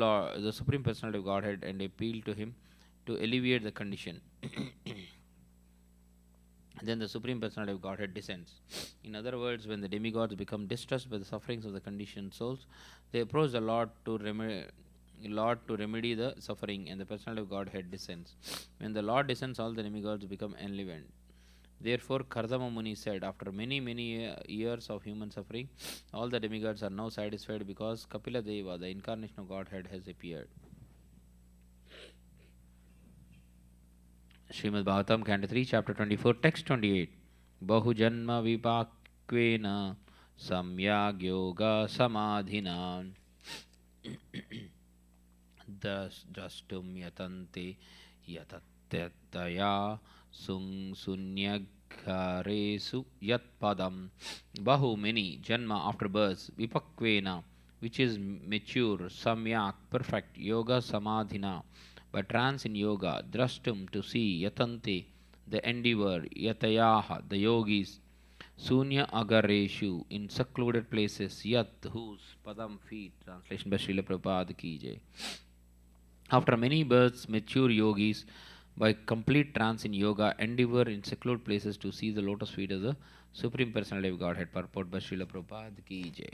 Personality of Godhead, and appeal to him to alleviate the condition. then the Supreme Personality of Godhead descends. In other words, when the demigods become distressed by the sufferings of the conditioned souls, they approach the Lord to remedy the suffering, and the Personality of Godhead descends. When the Lord descends, all the demigods become enlivened. Therefore, Kardama Muni said, after many years of human suffering, all the demigods are now satisfied because Kapila Deva, the incarnation of Godhead, has appeared. Srimad Bhagavatam, Canto 3, Chapter 24, Text 28. Bahu Janma Vipakvena Samyag Yoga Samadhina Drastum Yatante Yatatyaya Sunyagharesu Yat Padam. Bahu, many, Janma, after birth, Vipakvena, which is mature, Samyak, perfect, Yoga Samadhina, by trance in yoga, Drastum, to see, Yatante, the endeavor, Yatayaha, the yogis, Sunya Agareshu, in secluded places, Yat, whose, Padam, feet. Translation by Srila Prabhupada ki jai. After many births, mature yogis, by complete trance in yoga, endeavor in secluded places to see the lotus feet of the Supreme Personality of Godhead. Purport by Srila Prabhupada ki jai.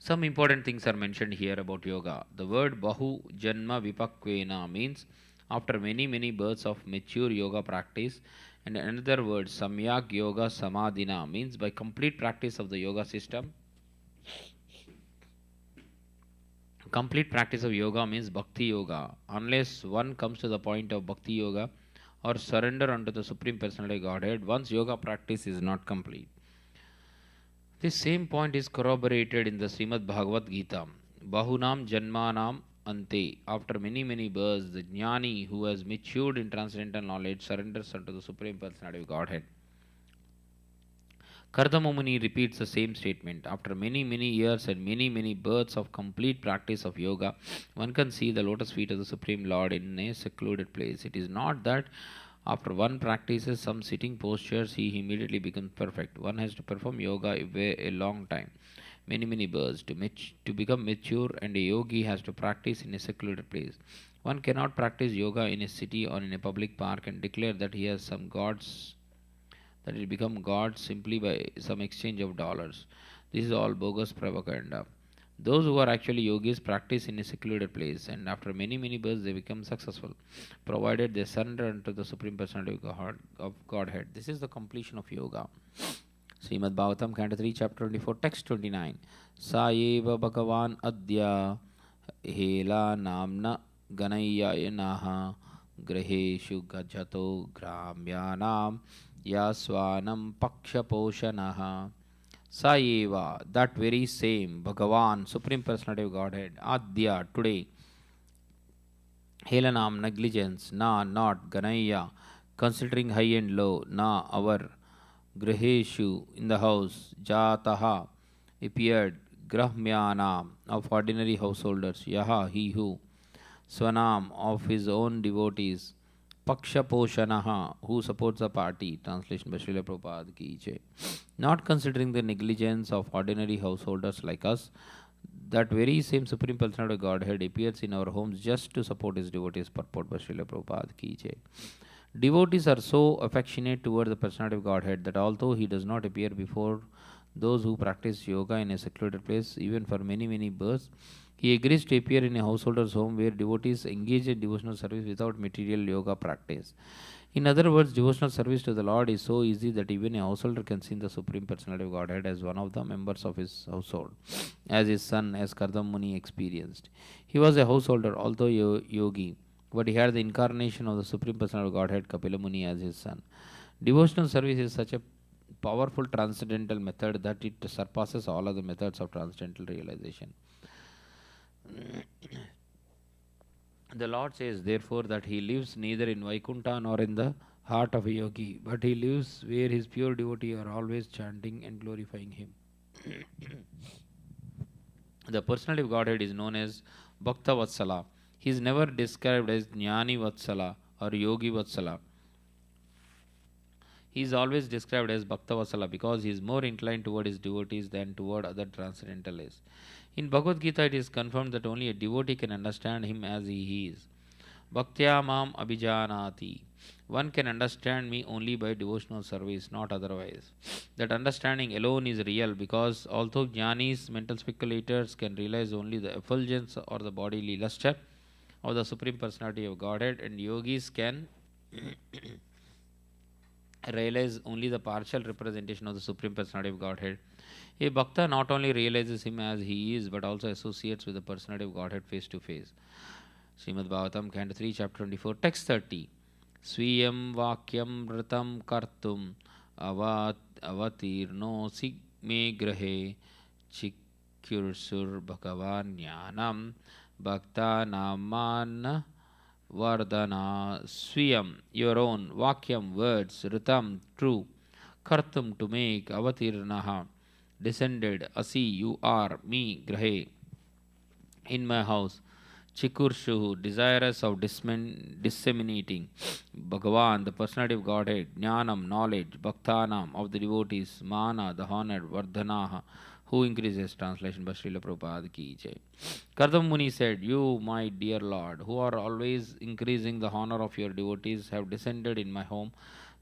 Some important things are mentioned here about yoga. The word Bahu Janma Vipakvena means after many births of mature yoga practice, and another word Samyak Yoga Samadhina means by complete practice of the yoga system. Complete practice of yoga means Bhakti Yoga. Unless one comes to the point of Bhakti Yoga or surrender unto the Supreme Personality Godhead, one's yoga practice is not complete. This same point is corroborated in the Srimad Bhagavad Gita. Bahunam Janmanam Ante. After many births, the Jnani who has matured in transcendental knowledge surrenders unto the Supreme Personality of Godhead. Kardama Muni repeats the same statement. After many years and many births of complete practice of yoga, one can see the lotus feet of the Supreme Lord in a secluded place. It is not that after one practices some sitting postures, he immediately becomes perfect. One has to perform yoga a long time, many births, to become mature, and a yogi has to practice in a secluded place. One cannot practice yoga in a city or in a public park and declare that he has some gods, that he become God simply by some exchange of dollars. This is all bogus propaganda. Those who are actually yogis practice in a secluded place, and after many births they become successful, provided they surrender unto the Supreme Personality of Godhead. This is the completion of yoga. Srimad Bhagavatam, Canto 3, Chapter 24, Text 29. Sa eva Bhagavan Adya Hela Namna Ganayayanaha Graheshu Gajato Gramyanam Yaswanam Pakshaposhanaha. Saeva, that very same Bhagavan, Supreme Personality of Godhead, Adya, today, Helanam, negligence, Na, not, Ganaya, considering high and low, Na, our, Graheshu, in the house, Jataha, appeared, Grahmyanam, of ordinary householders, Yaha, he who, Swanam, of his own devotees, Pakshaposhanaha, who supports the party. Translation by Srila Prabhupada ki jai. Not considering the negligence of ordinary householders like us, that very same Supreme Personality of Godhead appears in our homes just to support his devotees. Purport by Srila Prabhupada ki jai. Devotees are so affectionate toward the Personality of Godhead that although he does not appear before those who practice yoga in a secluded place, even for many births, he agrees to appear in a householder's home where devotees engage in devotional service without material yoga practice. In other words, devotional service to the Lord is so easy that even a householder can see the Supreme Personality of Godhead as one of the members of his household, as his son, as Kardama Muni experienced. He was a householder, although yogi, but he had the incarnation of the Supreme Personality of Godhead, Kapila Muni, as his son. Devotional service is such a powerful transcendental method that it surpasses all other methods of transcendental realization. The Lord says, therefore, that he lives neither in Vaikuntha nor in the heart of a yogi, but he lives where his pure devotee are always chanting and glorifying him. The Personality of Godhead is known as Bhakta Vatsala. He is never described as Jnani Vatsala or Yogi Vatsala. He is always described as Bhakta Vatsala because he is more inclined toward his devotees than toward other transcendentalists. In Bhagavad Gita, it is confirmed that only a devotee can understand him as he is. Bhaktya mam abhijanati. One can understand me only by devotional service, not otherwise. That understanding alone is real, because although jnanis, mental speculators, can realize only the effulgence or the bodily luster of the Supreme Personality of Godhead, and yogis can realize only the partial representation of the Supreme Personality of Godhead. A bhakta not only realizes him as he is, but also associates with the Personality of Godhead face to face. Srimad Bhagavatam, Canto 3, Chapter 24, Text 30. Swiyam Vakyam Vratam Kartum Avatirnosi Me Grahe Chikyursur Bhagavan Jnanam Bhakta Naman Vardana. Swiyam, your own, Vakyam, words, Ritam, true, Kartum, to make, Avatirnaha, descended, Asi, you are, me, Grahe, in my house, Chikurshu, desirous of disseminating, Bhagavan, the personality of Godhead, Jnanam, knowledge, Bhaktanam, of the devotees, Mana, the honored, Vardhanaha, who increases. Translation by Srila Prabhupada ki jai. Kardam Muni said, you, my dear Lord, who are always increasing the honor of your devotees, have descended in my home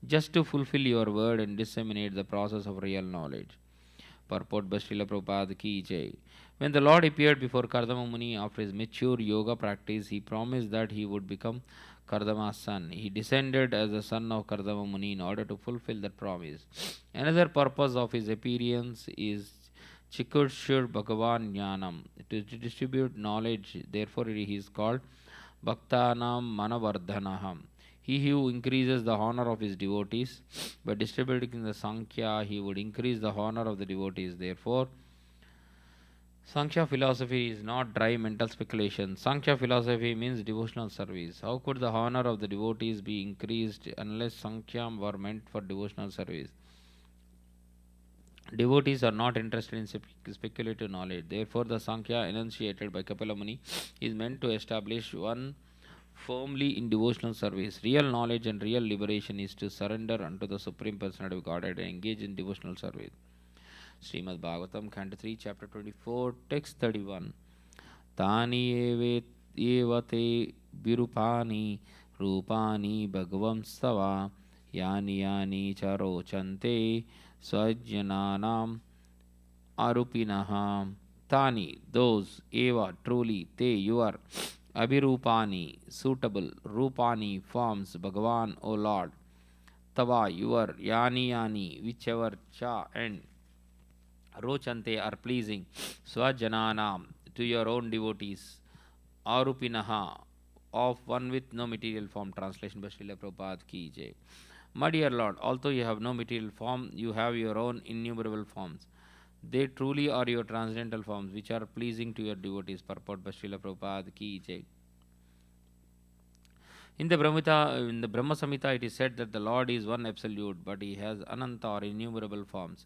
just to fulfill your word and disseminate the process of real knowledge. Purport by Srila Prabhupada ki jai. When the Lord appeared before Kardama Muni after his mature yoga practice, he promised that he would become Kardama's son. He descended as the son of Kardama Muni in order to fulfill that promise. Another purpose of his appearance is Chikurshur Bhagavan Jnanam, to distribute knowledge. Therefore, he is called Bhaktanam Manavardhanaham. He who increases the honor of his devotees by distributing the Sankhya, he would increase the honor of the devotees. Therefore, Sankhya philosophy is not dry mental speculation. Sankhya philosophy means devotional service. How could the honor of the devotees be increased unless Sankhya were meant for devotional service? Devotees are not interested in speculative knowledge. Therefore, the Sankhya enunciated by Kapila Muni is meant to establish one firmly in devotional service. Real knowledge and real liberation is to surrender unto the Supreme Personality of Godhead and engage in devotional service. Srimad Bhagavatam, Canto 3, Chapter 24, Text 31. Tani evate virupani rupani bhagavam stava yani yani charocante swajjananam arupinaha. Tani, those, eva, truly, te, your, abhirupani, suitable, rupani, forms, Bhagavan, O Lord, tava, your, yani yani, whichever, cha, and rochante are pleasing, swajananam, to your own devotees, arupinaha, of one with no material form. Translation by Srila Prabhupada ki jai. My dear Lord, although you have no material form, you have your own innumerable forms. They truly are your transcendental forms, which are pleasing to your devotees. Purport by Srila Prabhupada ki jai. In the Brahma Samhita, it is said that the Lord is one absolute, but he has ananta or innumerable forms.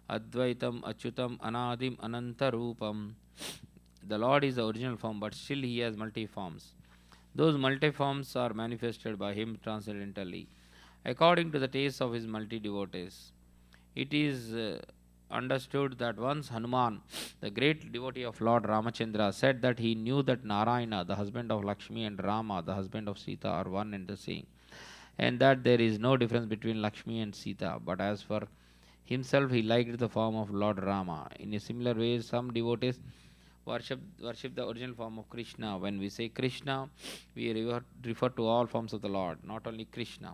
Advaitam, Achyutam, Anadim, Ananta Rupam. The Lord is the original form, but still he has multi forms. Those multi forms are manifested by him transcendentally, according to the taste of his multi devotees. It is understood that once Hanuman, the great devotee of Lord Ramachandra, said that he knew that Narayana, the husband of Lakshmi, and Rama, the husband of Sita, are one and the same, and that there is no difference between Lakshmi and Sita. But as for himself, he liked the form of Lord Rama. In a similar way, some devotees worship the original form of Krishna. When we say Krishna, we refer to all forms of the Lord, not only Krishna,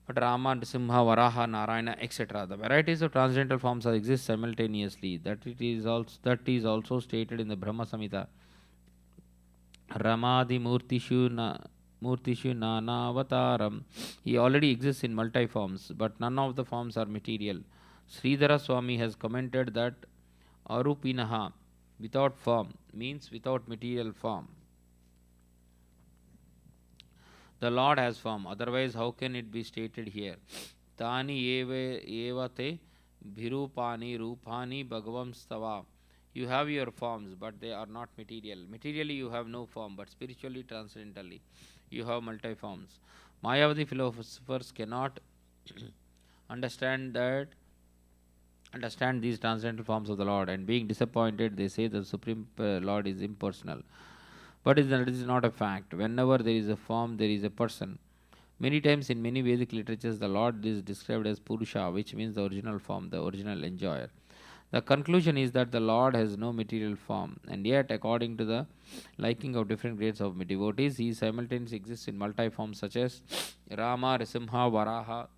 but Rama, Nrsimha, Varaha, Narayana, etc. The varieties of transcendental forms exist simultaneously. That is also stated in the Brahma Samhita. Ramadi Murtishu Nanavataram. He already exists in multi forms, but none of the forms are material. Sridhara Swami has commented that Arupinaha, without form, means without material form. The Lord has form, otherwise how can it be stated here? Tani evate bhirupani rupani bhagavam stava. You have your forms, but they are not material. Materially you have no form, but spiritually, transcendentally, you have multi forms. Mayavadi philosophers cannot understand these transcendental forms of the Lord, and being disappointed, they say the Supreme Lord is impersonal. But it is not a fact. Whenever there is a form, there is a person. Many times in many Vedic literatures, the Lord is described as Purusha, which means the original form, the original enjoyer. The conclusion is that the Lord has no material form, and yet, according to the liking of different grades of devotees, he simultaneously exists in multi forms such as Rama, Risimha, Varaha,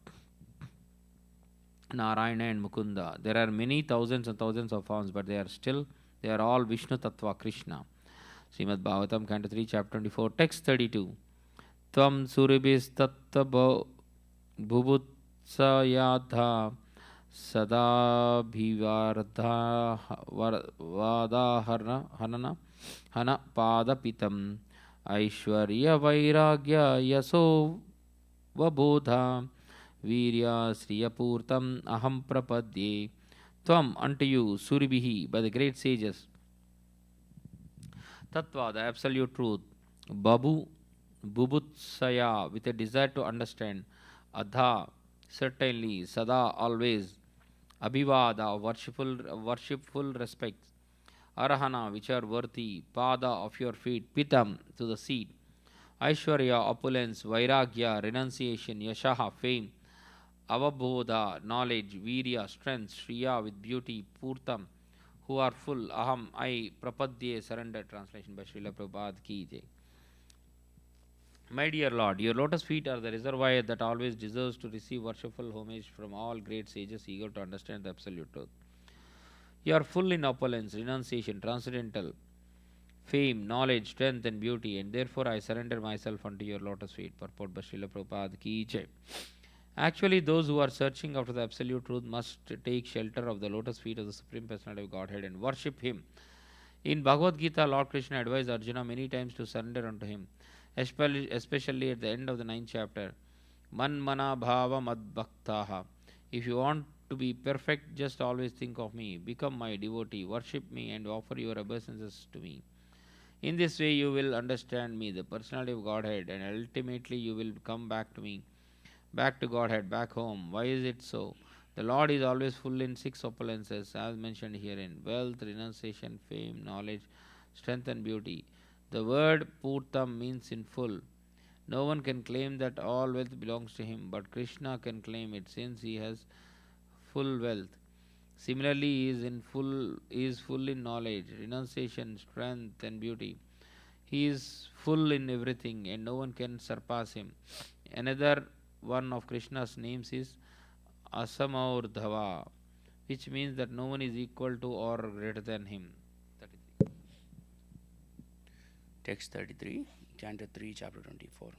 Narayana, and Mukunda. There are many thousands and thousands of forms, but they are all Vishnu Tattva Krishna. Srimad Bhagavatam, Canto 3, Chapter 24, Text 32. Tvam suribhistatta bhubutsayadha sadabhivardha vadaharna hanana hana padapitam aishwarya vairagya yaso vabodha virya sriyapurtam aham prapadye. Tvam, unto you, suribhihi, by the great sages, tattva, the absolute truth, babu, bubutsaya, with a desire to understand, adha, certainly, sada, always, abhivada, worshipful respects, arahana, which are worthy, pada, of your feet, pitam, to the seat, aishwarya, opulence, vairagya, renunciation, yashaha, fame, avabodha, knowledge, virya, strength, shriya, with beauty, purtam, who are full, aham, I, prapadye, surrender. Translation by Srila Prabhupada ki jai. My dear Lord, your lotus feet are the reservoir that always deserves to receive worshipful homage from all great sages eager to understand the absolute truth. You are full in opulence, renunciation, transcendental, fame, knowledge, strength, and beauty, and therefore I surrender myself unto your lotus feet. Purport by Srila Prabhupada ki jai. Actually, those who are searching after the absolute truth must take shelter of the lotus feet of the Supreme Personality of Godhead and worship Him. In Bhagavad Gita, Lord Krishna advised Arjuna many times to surrender unto Him, especially at the end of the 9th chapter. Man mana bhava mad bhaktaha. If you want to be perfect, just always think of me, become my devotee, worship me, and offer your obeisances to me. In this way, you will understand me, the personality of Godhead, and ultimately you will come back to me, back to Godhead, back home. Why is it so? The Lord is always full in 6 opulences, as mentioned herein: wealth, renunciation, fame, knowledge, strength, and beauty. The word Purtam means in full. No one can claim that all wealth belongs to him, but Krishna can claim it since he has full wealth. Similarly, he is full in knowledge, renunciation, strength, and beauty. He is full in everything, and no one can surpass him. Another one of Krishna's names is Asamaurdhava, which means that no one is equal to or greater than him. Text 33, Canto 3, Chapter 24.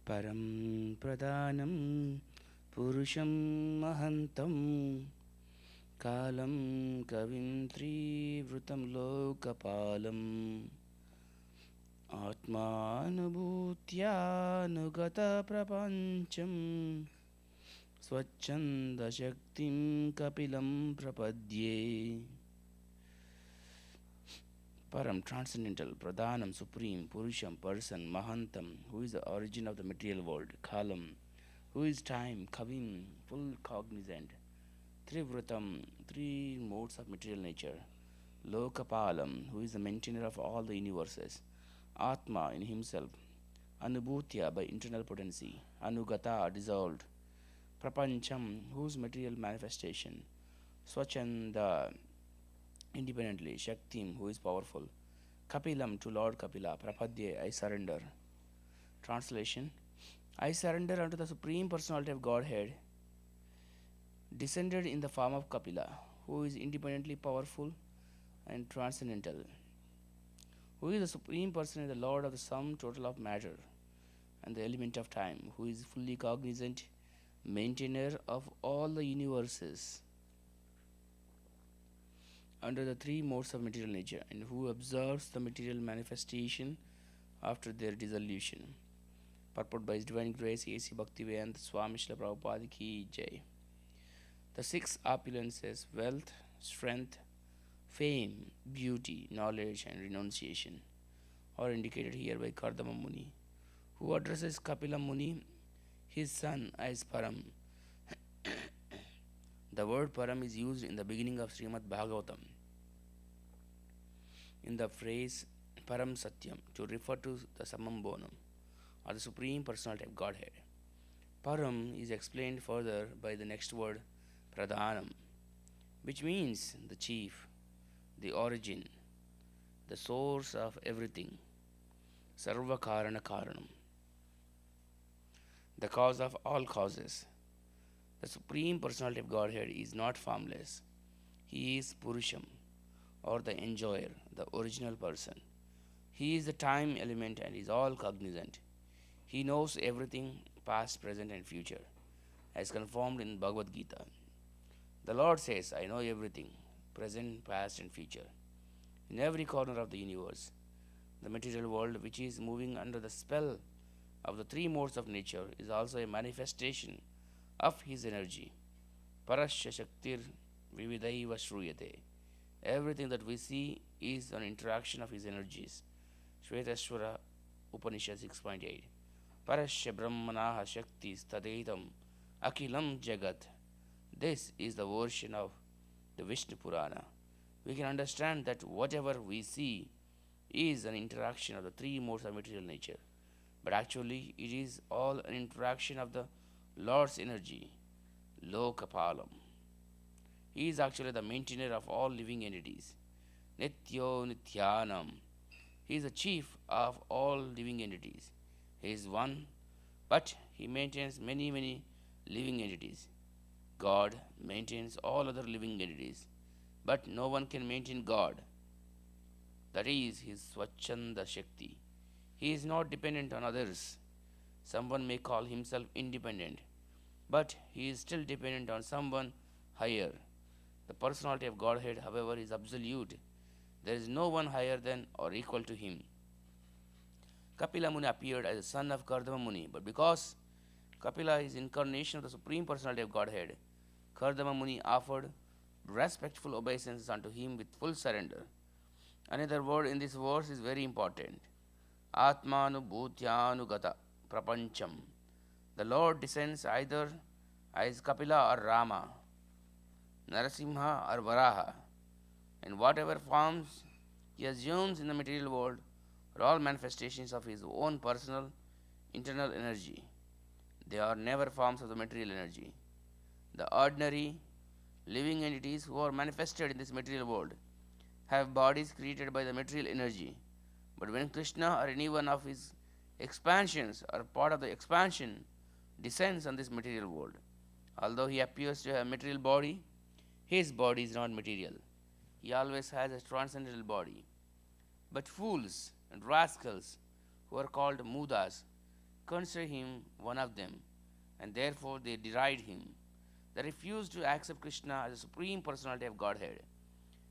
Param pradhanam purusham mahantam kalam kavim vrutam lokapalam atmanubhutyanugata prapancham swachanda shaktim kapilam prapadye. Param, transcendental, Pradhanam, supreme, Purusham, person, Mahantam, who is the origin of the material world, Kalam, who is time, Kavim, full cognizant, Trivrutam, 3 modes of material nature, Lokapalam, who is the maintainer of all the universes, Atma, in himself, Anubhutya, by internal potency, Anugata, dissolved, Prapancham, whose material manifestation, Swachanda, independently, Shaktim, who is powerful, Kapilam, to Lord Kapila, Prapadye, I surrender. Translation: I surrender unto the Supreme Personality of Godhead, descended in the form of Kapila, who is independently powerful and transcendental, who is the Supreme Person and the Lord of the sum total of matter and the element of time, who is fully cognizant, maintainer of all the universes under the 3 modes of material nature, and who observes the material manifestation after their dissolution. Purport by His Divine Grace A.C. Bhaktivedanta Swami Srila Prabhupada ki jai. The 6 opulences, wealth, strength, fame, beauty, knowledge, and renunciation, are indicated here by Kardama Muni, who addresses Kapila Muni, his son, as Param. The word Param is used in the beginning of Srimad Bhagavatam in the phrase Param Satyam, to refer to the Samam Bonam, or the Supreme Personality of Godhead. Param is explained further by the next word, Pradhanam, which means the chief, the origin, the source of everything, Sarva Karana Karanam, the cause of all causes. The Supreme Personality of Godhead is not formless. He is Purusham, or the enjoyer, the original person. He is the time element and is all cognizant. He knows everything, past, present, and future, as confirmed in Bhagavad Gita. The Lord says, I know everything, present, past, and future. In every corner of the universe, the material world, which is moving under the spell of the three modes of nature, is also a manifestation of His energy. Parasya Shaktir Vividaiva Shruyate. Everything that we see is an interaction of His energies. Shvetashvara Upanishad 6.8. Parasya Brahmanaha Shakti Stadetam Akilam Jagat. This is the version of the Vishnu Purana. We can understand that whatever we see is an interaction of the three modes of material nature. But actually, it is all an interaction of the Lord's energy, Lokapalam. He is actually the maintainer of all living entities, Nityo Nityanam. He is the chief of all living entities. He is one, but He maintains many living entities. God maintains all other living entities, but no one can maintain God. That is His Swachanda Shakti. He is not dependent on others. Someone may call himself independent, but he is still dependent on someone higher. The personality of Godhead, however, is absolute. There is no one higher than or equal to Him. Kapila Muni appeared as a son of Kardama Muni, but because Kapila is incarnation of the Supreme Personality of Godhead, Kardama Muni offered respectful obeisance unto him with full surrender. Another word in this verse is very important. Atmanubhutyanugata prapancham. The Lord descends either as Kapila or Rama, Narasimha or Varaha, and whatever forms He assumes in the material world are all manifestations of His own personal internal energy. They are never forms of the material energy. The ordinary living entities who are manifested in this material world have bodies created by the material energy. But when Krishna or any one of His expansions or part of the expansion descends on this material world, although He appears to have a material body, His body is not material. He always has a transcendental body. But fools and rascals who are called Mudas consider Him one of them, and therefore they deride Him. They refuse to accept Krishna as the Supreme Personality of Godhead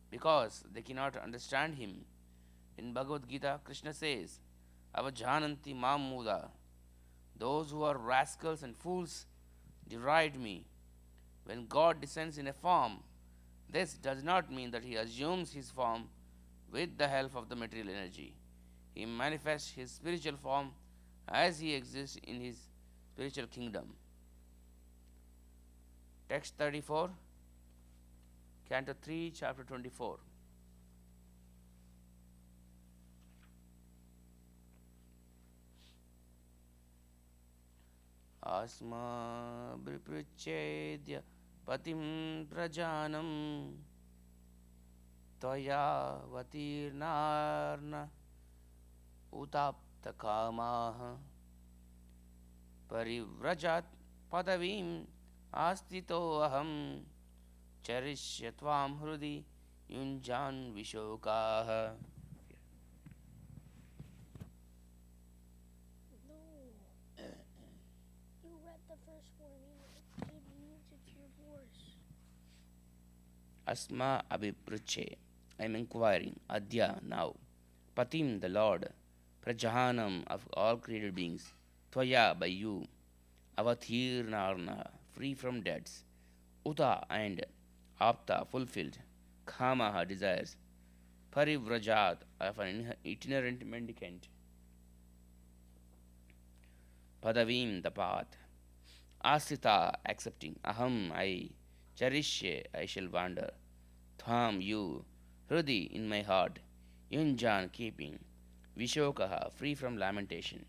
because they cannot understand Him. In Bhagavad Gita, Krishna says, Avajananti Mam Muda. Those who are rascals and fools deride me. When God descends in a form, this does not mean that He assumes His form with the help of the material energy. He manifests His spiritual form as He exists in His spiritual kingdom. Text 34, Canto 3, Chapter 24. Asma Briprichedya Patim Prajanam Toya Vatirnarna Utapta Kamaha Parivrajat Padavim Astito Aham Charishya Hrudi Yunjan Vishokaha. No. You read the first one. You gave music to your voice. Asma Abhipruche. I am inquiring. Adya, now. Patim, the Lord. Prajahanam, of all created beings. Tvaya, by you. Avathirnarna, free from debts. Uta, and Apta, fulfilled. Kamaha, desires. Parivrajat, of an itinerant mendicant. Padavim, the path. Asita, accepting. Aham, I. Charishye, I shall wander. Tham, you. Hrudi, in my heart. Yunjan, keeping. Vishokaha, free from lamentation.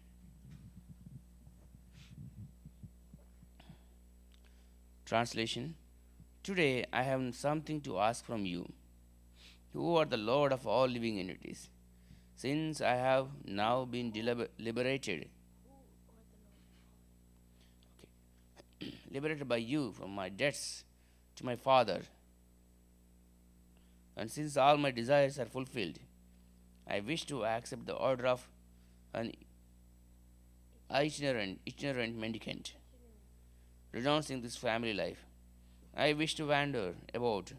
Translation: Today I have something to ask from you, who are the Lord of all living entities. Since I have now been liberated, liberated by you from my debts to my Father, and since all my desires are fulfilled, I wish to accept the order of an itinerant mendicant, renouncing this family life. I wish to wander about,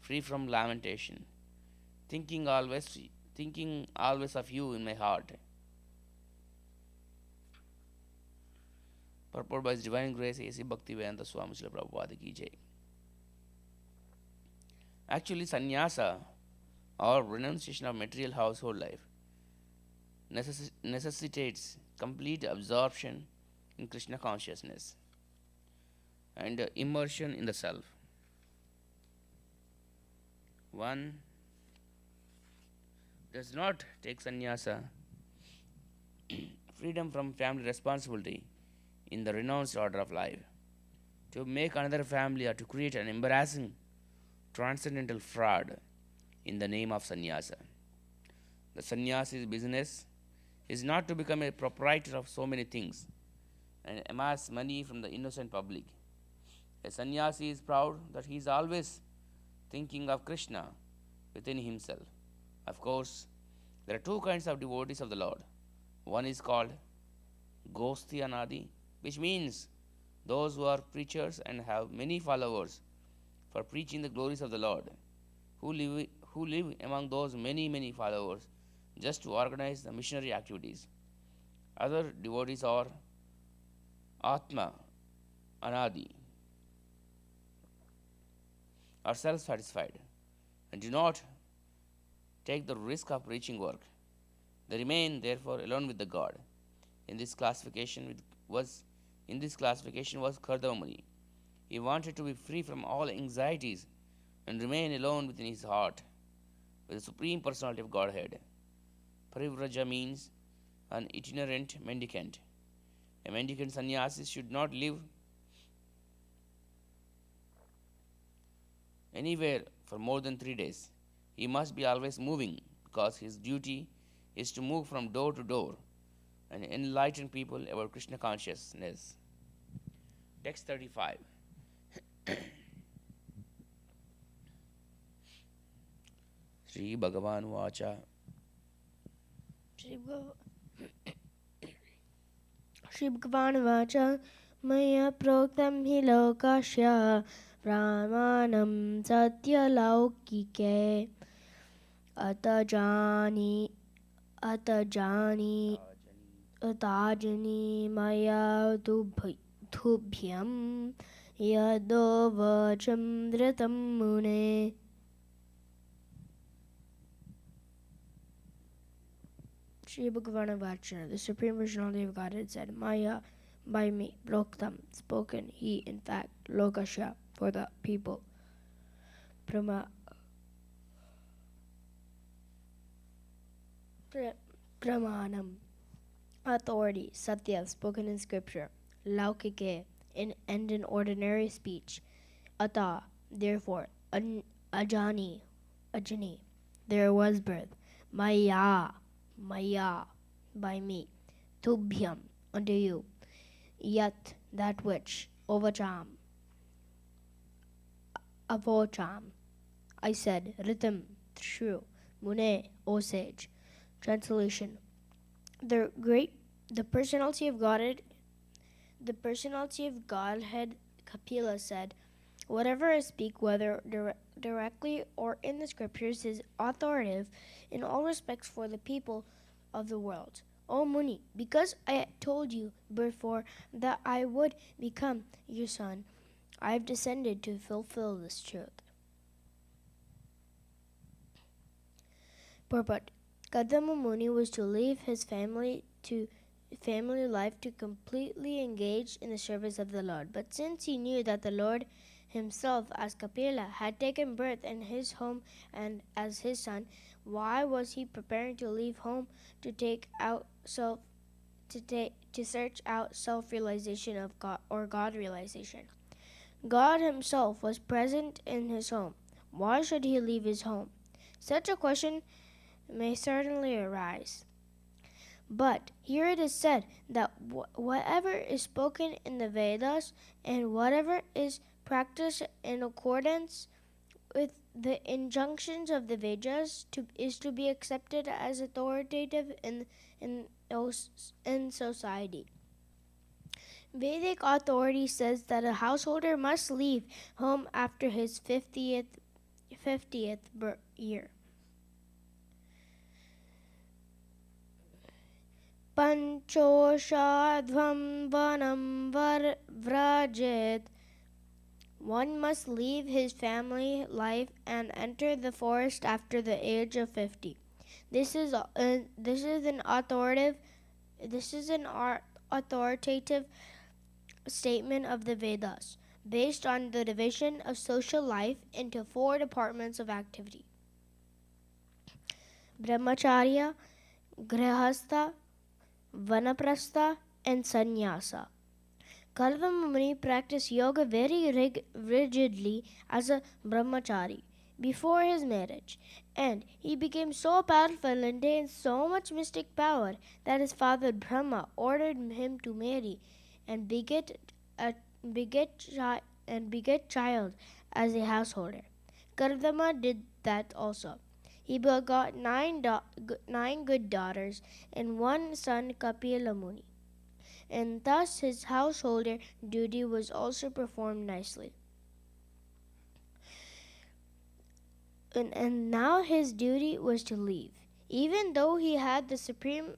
free from lamentation, thinking always of you in my heart. Purport by His Divine Grace A.C. Bhaktivedanta Swami Srila Prabhupada ki jai. Actually, sannyasa or renunciation of material household life necessitates complete absorption in Krishna consciousness and immersion in the self. One does not take sannyasa, freedom from family responsibility, in the renounced order of life, to make another family or to create an embarrassing transcendental fraud in the name of sannyasa. The sannyasi's business is not to become a proprietor of so many things and amass money from the innocent public. A sannyasi is proud that he is always thinking of Krishna within himself. Of course, there are two kinds of devotees of the Lord. One is called Gosti Anadi, which means those who are preachers and have many followers for preaching the glories of the Lord, who live among those many followers just to organize the missionary activities. Other devotees are Atma Anadi, are self-satisfied and do not take the risk of preaching work. They remain therefore alone with the God. In this classification was Kardama Muni. He wanted to be free from all anxieties and remain alone within his heart with the Supreme Personality of Godhead. Parivraja means an itinerant mendicant. A mendicant sannyasi should not live anywhere for more than 3 days. He must be always moving, because his duty is to move from door to door and enlighten people about Krishna consciousness. Text 35. Sri Bhagavan Vacha. Shri Bhagavan Vacha Maya Proktam Hi Lokasya Pramanam Satya Laukike Atajani Atajani Maya Tubhyam Yado Vacham Dhritam Mune. Sri Bhagavana Vacha, the Supreme Personality of Godhead, said, Maya, by me, Proktam, spoken, he, in fact, Lokasya, for the people. Pramanam, authority, Satya, spoken in scripture. Laukike, and in ordinary speech. Ata, therefore. Ajani, there was birth. Maya, by me. Tubhyam, unto you. Yat, that which. Ovacham, avocham, I said. Ritam, true. Mune, O sage. Translation: The personality of Godhead, Kapila said, whatever I speak, whether directly or in the scriptures, is authoritative in all respects for the people of the world. O Muni, because I told you before that I would become your son, I have descended to fulfill this truth. Purport: Kadama Muni was to leave his family life to completely engage in the service of the Lord. But since he knew that the Lord himself, as Kapila, had taken birth in his home and as his son Why was he preparing to leave home to take out self to search out self-realization of God or God realization? God himself was present in his home. Why should he leave his home? Such a question may certainly arise. But here it is said that whatever is spoken in the Vedas and whatever is practiced in accordance with the injunctions of the Vedas is to be accepted as authoritative in society. Vedic authority says that a householder must leave home after his 50th year. Panchoshadvam vanam vrajet. One must leave his family life and enter the forest after the age of 50. This is an authoritative statement of the Vedas, based on the division of social life into 4 departments of activity: Brahmacharya, Grihastha, Vanaprastha, and Sannyasa. Karma Muni practiced yoga very rigidly as a brahmachari before his marriage, and he became so powerful and gained so much mystic power that his father Brahma ordered him to marry and beget child as a householder. Kardama did that also. He begot 9 good daughters and 1 son, Kapila Muni, and thus his householder duty was also performed nicely. And now his duty was to leave. Even though he had the Supreme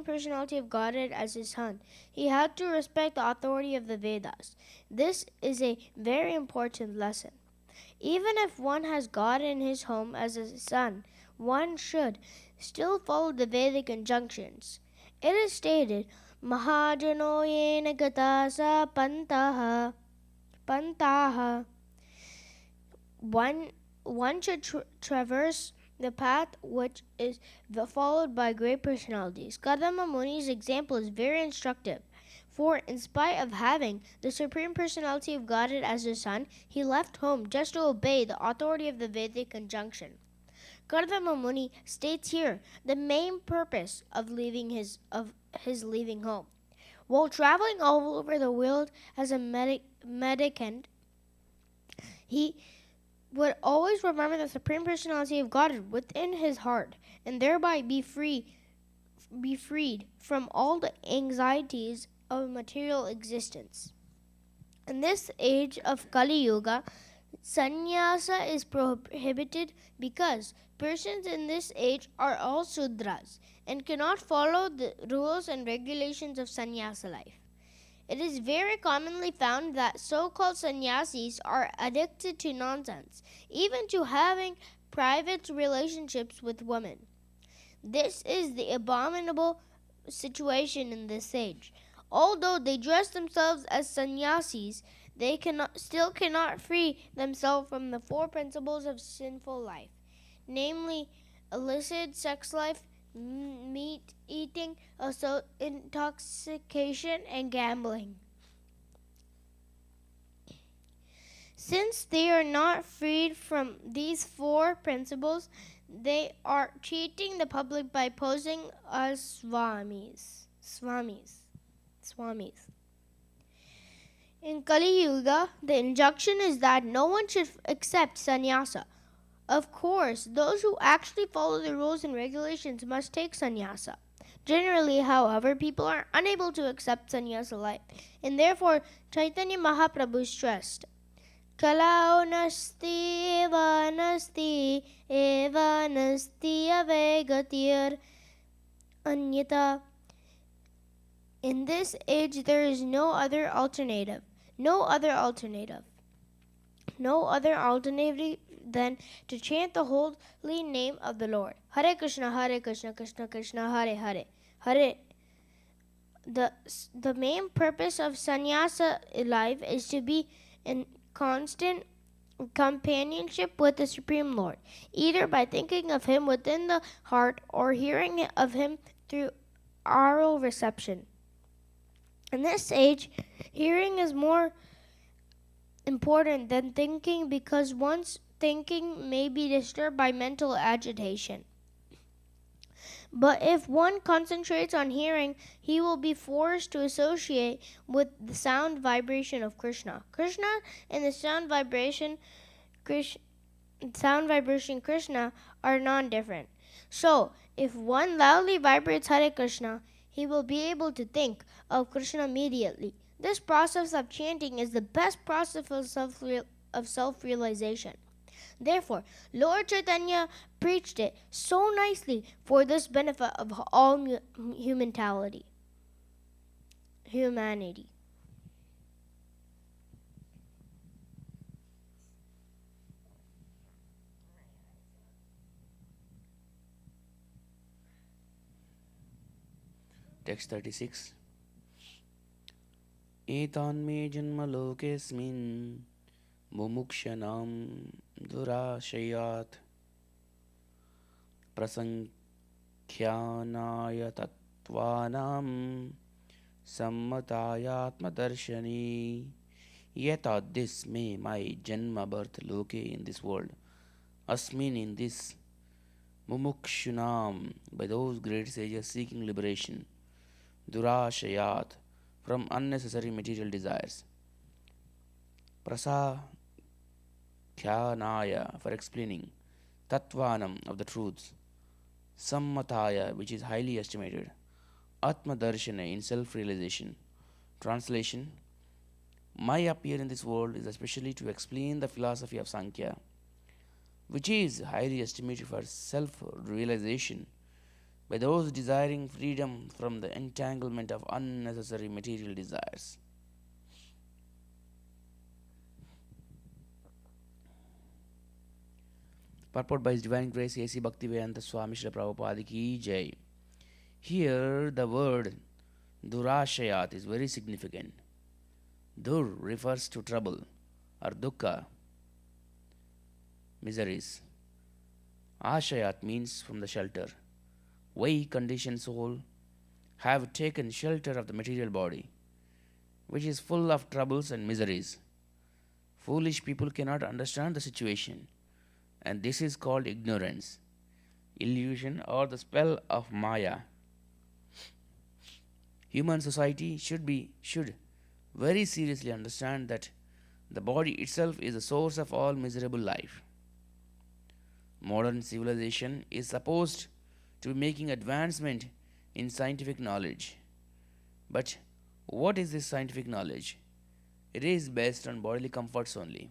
Personality of Godhead as his son, he had to respect the authority of the Vedas. This is a very important lesson. Even if one has God in his home as a son, one should still follow the Vedic injunctions. It is stated, Mahajano yena gata sa pantaha. One should traverse the path which is followed by great personalities. Kadama Muni's example is very instructive, for in spite of having the Supreme Personality of Godhead as his son, he left home just to obey the authority of the Vedic injunction. Kadama Muni states here the main purpose of his leaving home. While traveling all over the world as a mendicant, he would always remember the Supreme Personality of God within his heart, and thereby be freed from all the anxieties of material existence. In this age of Kali Yuga, sannyasa is prohibited because persons in this age are all Sudras and cannot follow the rules and regulations of sannyasa life. It is very commonly found that so-called sannyasis are addicted to nonsense, even to having private relationships with women. This is the abominable situation in this age. Although they dress themselves as sannyasis, they still cannot free themselves from the 4 principles of sinful life, namely illicit sex life, meat eating, intoxication, and gambling. Since they are not freed from these 4 principles, they are cheating the public by posing as swamis. In Kali Yuga, the injunction is that no one should accept sannyasa. Of course, those who actually follow the rules and regulations must take sannyasa. Generally, however, people are unable to accept sannyasa life, and therefore Chaitanya Mahaprabhu stressed, Kalau nasti eva nasti avegatir anyata. In this age, there is no other alternative than to chant the holy name of the Lord. Hare Krishna, Krishna Krishna, Hare Hare. The main purpose of sannyasa life is to be in constant companionship with the Supreme Lord, either by thinking of Him within the heart or hearing of Him through oral reception. In this age, hearing is more important than thinking because one's thinking may be disturbed by mental agitation. But if one concentrates on hearing, he will be forced to associate with the sound vibration of Krishna. Krishna and the sound vibration Krishna are non-different. So, if one loudly vibrates Hare Krishna, he will be able to think of Krishna immediately. This process of chanting is the best process of self-realization. Therefore, Lord Chaitanya preached it so nicely for this benefit of all humanity. Text 36. Etanme janma lokesmin mumukshanam durashayat prasankhyanaya tattvanam sammatayatmadarshani. Yet this may my janma birth loke in this world, asmin in this, mumukshunam by those great sages seeking liberation, durashayat from unnecessary material desires, prasakhyanaya for explaining, tattvanam of the truths, sammataya which is highly estimated, atmadarshana in self-realization. Translation: my appear in this world is especially to explain the philosophy of Sankhya, which is highly estimated for self-realization by those desiring freedom from the entanglement of unnecessary material desires. Purport by His Divine Grace A.C. Bhaktivedanta Swami Srila Prabhupada Ki Jai. Here the word durashayat is very significant. Dur refers to trouble or dukkha, miseries. Ashayat means from the shelter. We, conditioned soul, have taken shelter of the material body, which is full of troubles and miseries. Foolish people cannot understand the situation, and this is called ignorance, illusion, or the spell of Maya. Human society should very seriously understand that the body itself is the source of all miserable life. Modern civilization is supposed to be making advancement in scientific knowledge. But what is this scientific knowledge? It is based on bodily comforts only.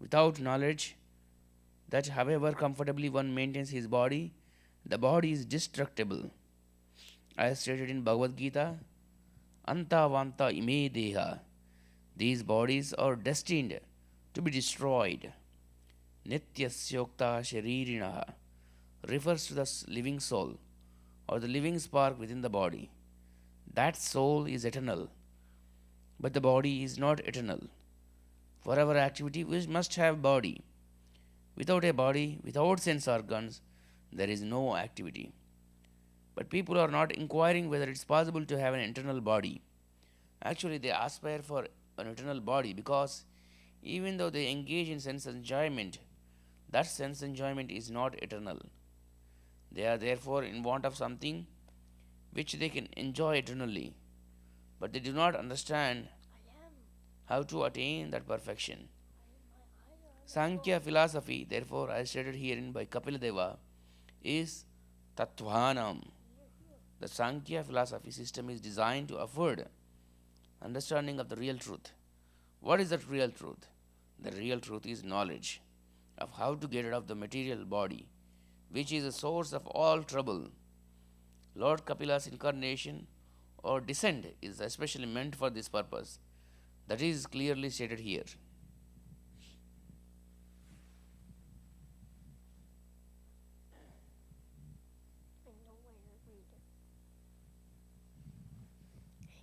Without knowledge that however comfortably one maintains his body, the body is destructible. As stated in Bhagavad Gita, Anta Vanta ime deha. These bodies are destined to be destroyed. Nityasyokta sharirinaha refers to the living soul or the living spark within the body. That soul is eternal, but the body is not eternal. For our activity, we must have body. Without a body, without sense organs, there is no activity. But people are not inquiring whether it's possible to have an eternal body. Actually, they aspire for an eternal body because even though they engage in sense enjoyment, that sense enjoyment is not eternal. They are therefore in want of something which they can enjoy eternally, but they do not understand how to attain that perfection. Sankhya philosophy, therefore, as stated herein by Kapila Deva, is Tattvanam. The Sankhya philosophy system is designed to afford understanding of the real truth. What is that real truth? The real truth is knowledge of how to get rid of the material body, which is the source of all trouble. Lord Kapila's incarnation or descent is especially meant for this purpose. That is clearly stated here.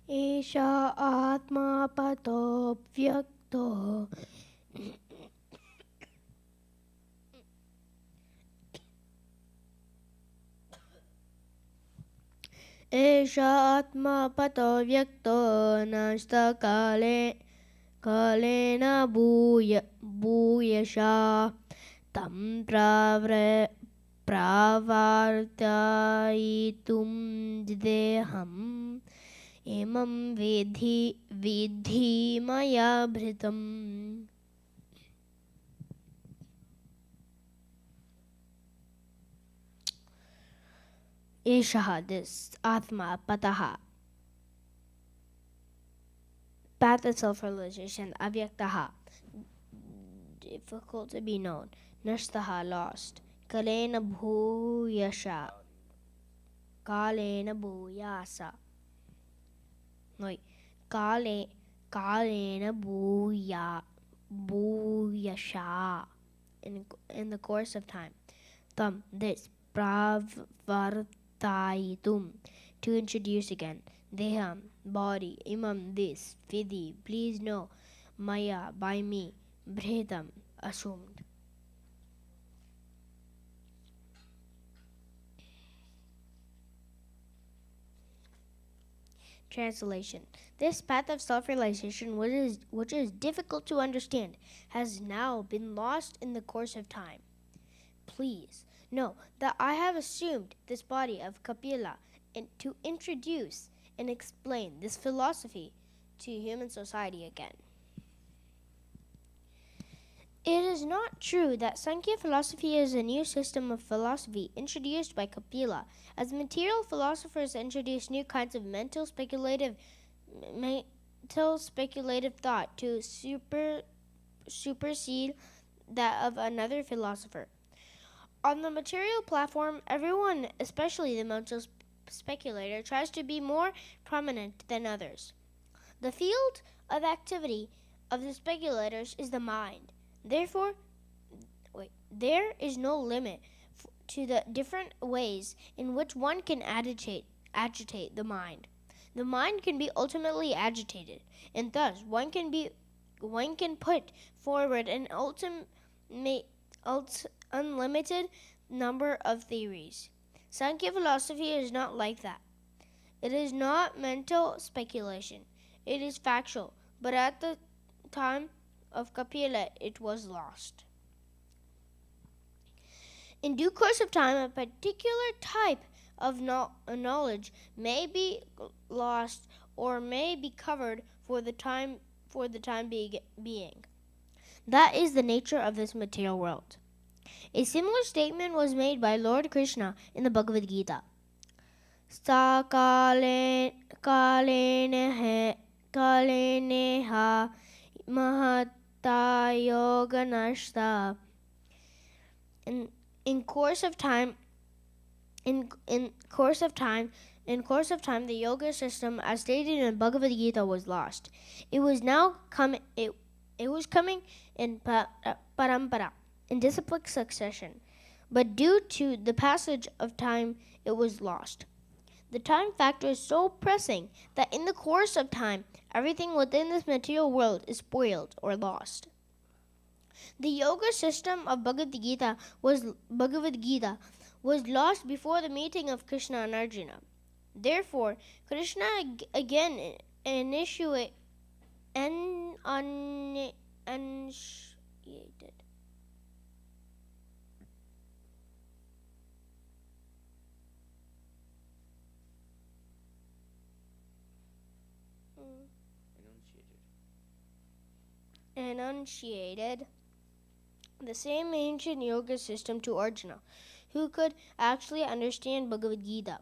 Esha atma pato vyakto आत्मा पतो व्यक्तो कालेन भूयशा तं प्रावर्तयितुं देहम् इमं विधि मया भृतम्. Eshaha, this Atma, Pataha, path of self-realization, Avyaktaha, difficult to be known, Nashtaha, lost, Kalena Bhuyasa, wait, Kalena Bhuyasha, in the course of time. Tam, this, Pravartaitum, to introduce again. Deham, body. Imam, this. Vidhi, please know. Maya, by me. Bhritam, assumed. Translation. This path of self-realization, which is difficult to understand, has now been lost in the course of time. Please know that I have assumed this body of Kapila to introduce and explain this philosophy to human society again. It is not true that Sankhya philosophy is a new system of philosophy introduced by Kapila, as material philosophers introduce new kinds of mental speculative thought to supersede that of another philosopher. On the material platform, everyone, especially the mental speculator, tries to be more prominent than others. The field of activity of the speculators is the mind. Therefore, there is no limit to the different ways in which one can agitate the mind. The mind can be ultimately agitated, and thus one can put forward an unlimited number of theories. Sankhya philosophy is not like that. It is not mental speculation. It is factual, but at the time of Kapila, it was lost. In due course of time, a particular type of knowledge may be lost or may be covered for the time being. That is the nature of this material world. A similar statement was made by Lord Krishna in the Bhagavad Gita. Sa kaleneha mahata yoganashta. In course of time, the yoga system, as stated in Bhagavad Gita, was lost. It was coming in parampara, in disciplic succession, but due to the passage of time, it was lost. The time factor is so pressing that in the course of time, everything within this material world is spoiled or lost. The yoga system of Bhagavad Gita was lost before the meeting of Krishna and Arjuna. Therefore, Krishna again initiated the same ancient yoga system to Arjuna, who could actually understand Bhagavad Gita.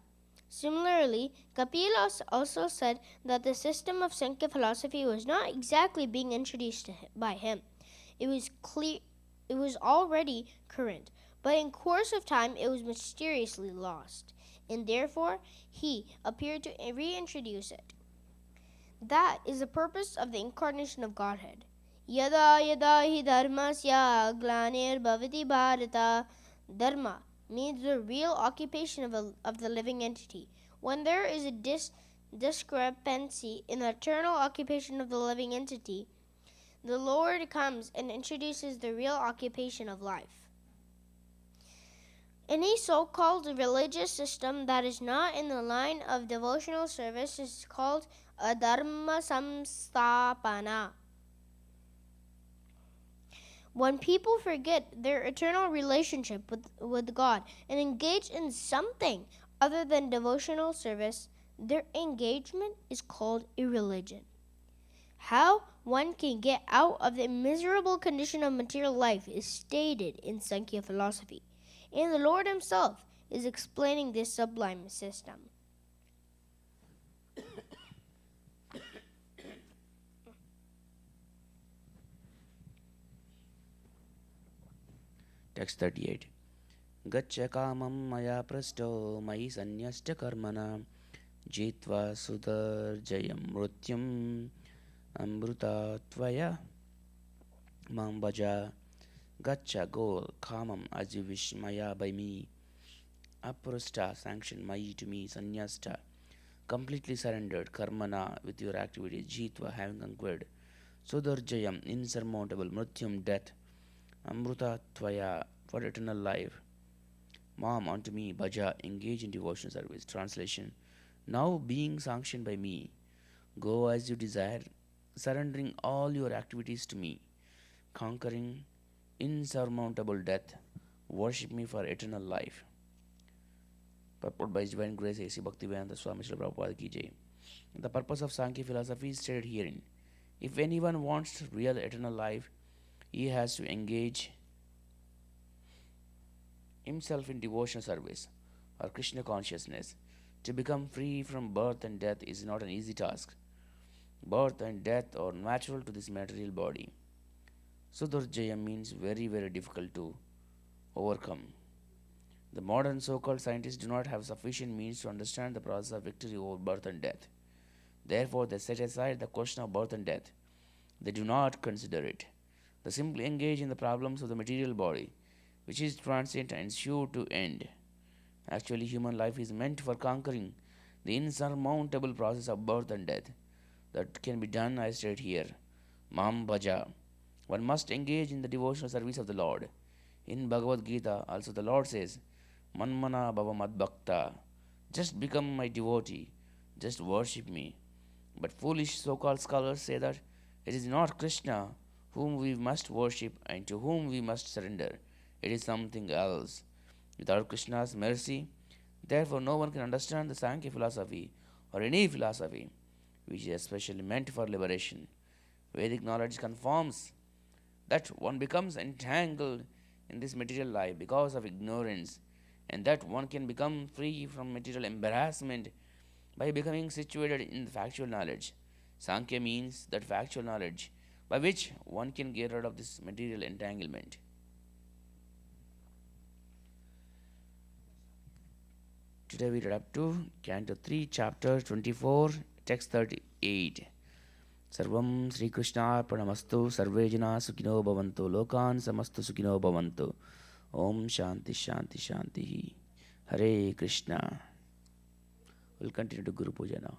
Similarly, Kapila also said that the system of Sankhya philosophy was not exactly being introduced by him. It was already current, but in course of time it was mysteriously lost, and therefore he appeared to reintroduce it. That is the purpose of the incarnation of Godhead. Yada yada hi dharmasya glanir bhavati bharata. Dharma means the real occupation of the living entity. When there is a discrepancy in the eternal occupation of the living entity, the Lord comes and introduces the real occupation of life. Any so-called religious system that is not in the line of devotional service is called a dharma samstapana. When people forget their eternal relationship with God and engage in something other than devotional service, their engagement is called irreligion. How one can get out of the miserable condition of material life is stated in Sankhya philosophy, and the Lord Himself is explaining this sublime system. Text 38. Gaccha kamam maya prasto mayi sanyasta karmana jitva sudarjayam mrutyam amruta tvaya mam bhaja. Gaccha, goal, kamam, as you wish, maya, by me. Aprasta, sanction, mayi, to me, sanyasta, completely surrendered, karmana, with your activities, jitva, having conquered, sudarjayam, insurmountable, mrutyam, death, amruta tvaya, for eternal life. Mam, unto me, bhaja, engage in devotional service. Translation. Now being sanctioned by me, go as you desire, surrendering all your activities to me, conquering insurmountable death, worship me for eternal life. Purport by His Divine Grace A.C. Bhaktivedanta Swami Srila Prabhupada Ki Jai. The purpose of Sankhya philosophy is stated herein. If anyone wants real eternal life, he has to engage himself in devotional service or Krishna consciousness. To become free from birth and death is not an easy task. Birth and death are natural to this material body. Sudurjaya means very, very difficult to overcome. The modern so-called scientists do not have sufficient means to understand the process of victory over birth and death. Therefore, they set aside the question of birth and death. They do not consider it. They simply engage in the problems of the material body, which is transient and sure to end. Actually, human life is meant for conquering the insurmountable process of birth and death. That can be done, I state here. Mam Bhaja. One must engage in the devotional service of the Lord. In Bhagavad Gita, also the Lord says, Manmana Bhava Mad Bhakta. Just become my devotee. Just worship me. But foolish so-called scholars say that it is not Krishna whom we must worship and to whom we must surrender. It is something else. Without Krishna's mercy, therefore no one can understand the Sankhya philosophy or any philosophy which is especially meant for liberation. Vedic knowledge confirms that one becomes entangled in this material life because of ignorance, and that one can become free from material embarrassment by becoming situated in the factual knowledge. Sankhya means that factual knowledge by which one can get rid of this material entanglement. Today we read up to Canto 3, Chapter 24, Text 38. Sarvam Sri Krishna Pranamastu Sarve Jana Sukhino Bhavantu Lokan Samastu Sukhino Bhavantu. Om Shanti Shanti Shanti. Hare Krishna. We'll continue to Guru Puja now.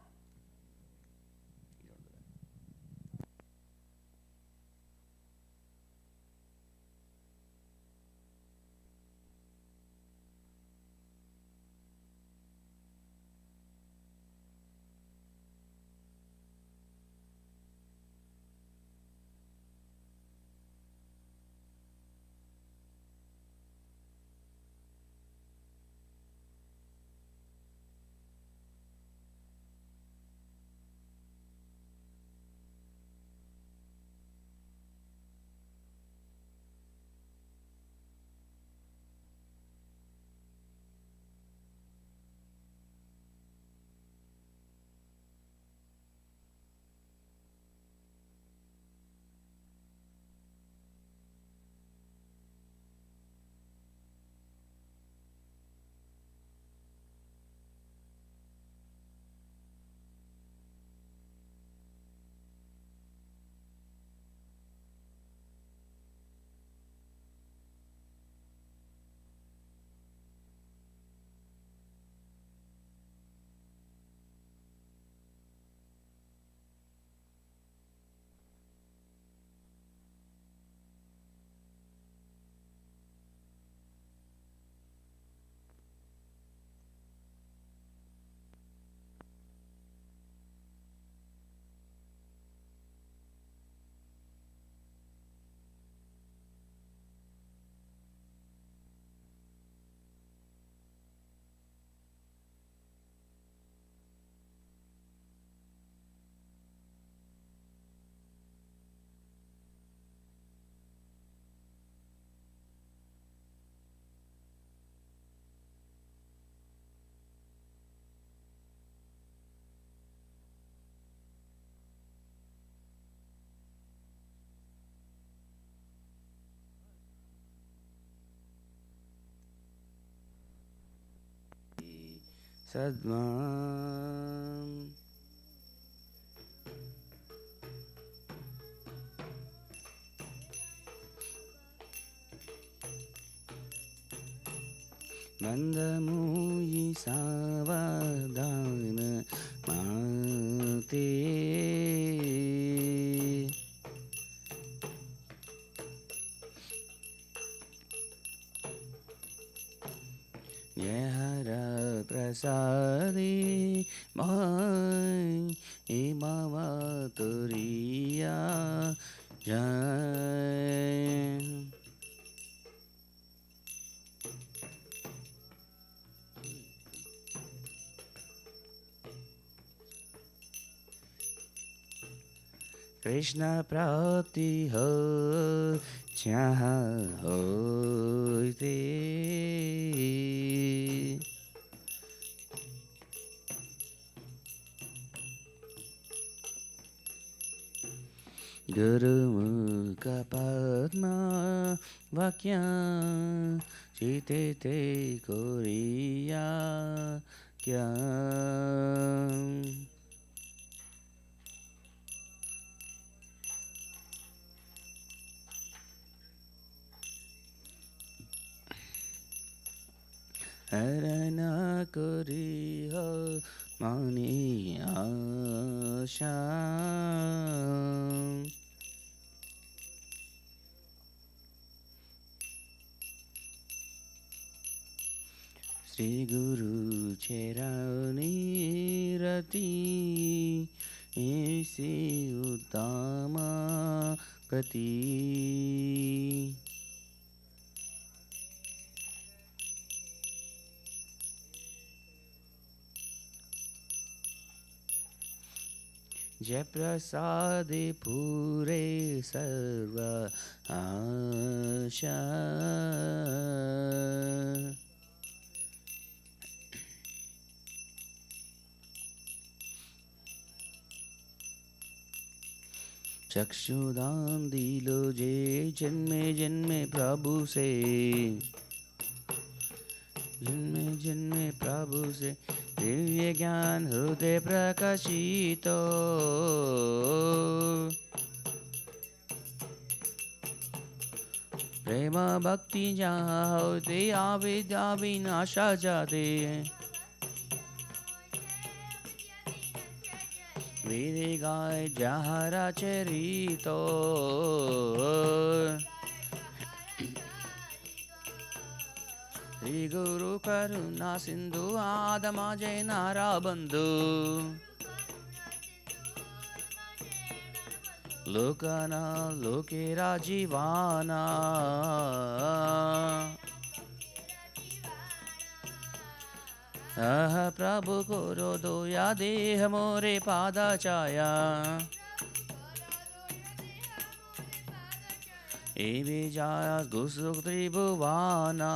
Sadvam. Mandamuyi savadana mate. Yehara prasadi mai imavaturiya jai. Krishna prati ho chaha hoite. Guru Mukha Padma Vakya Chite Te Koriya Kya. Harana kori ho mani asha. Sri Guru Cherani Rati Isi Uttama Gati. Jai Prasade Pure Sarva Asha. चक्षुदान दिलो जे जन्मे जन्मे प्रभु से, जन्मे जन्मे प्रभु से दिव्य ज्ञान हृदय प्रकाशितो। प्रेम भक्ति जहाँ होते आविद्या विनाशा जाते। वेदे गाय जहरा चरितो। श्री गुरु करुणा सिंधु आदमा जय नारा बंधु। लोकना लोकेरा जीवाना। प्रभु करो दोया देह मोरे पादा चाया। एवे जाया गुसुक त्रिभुवाना।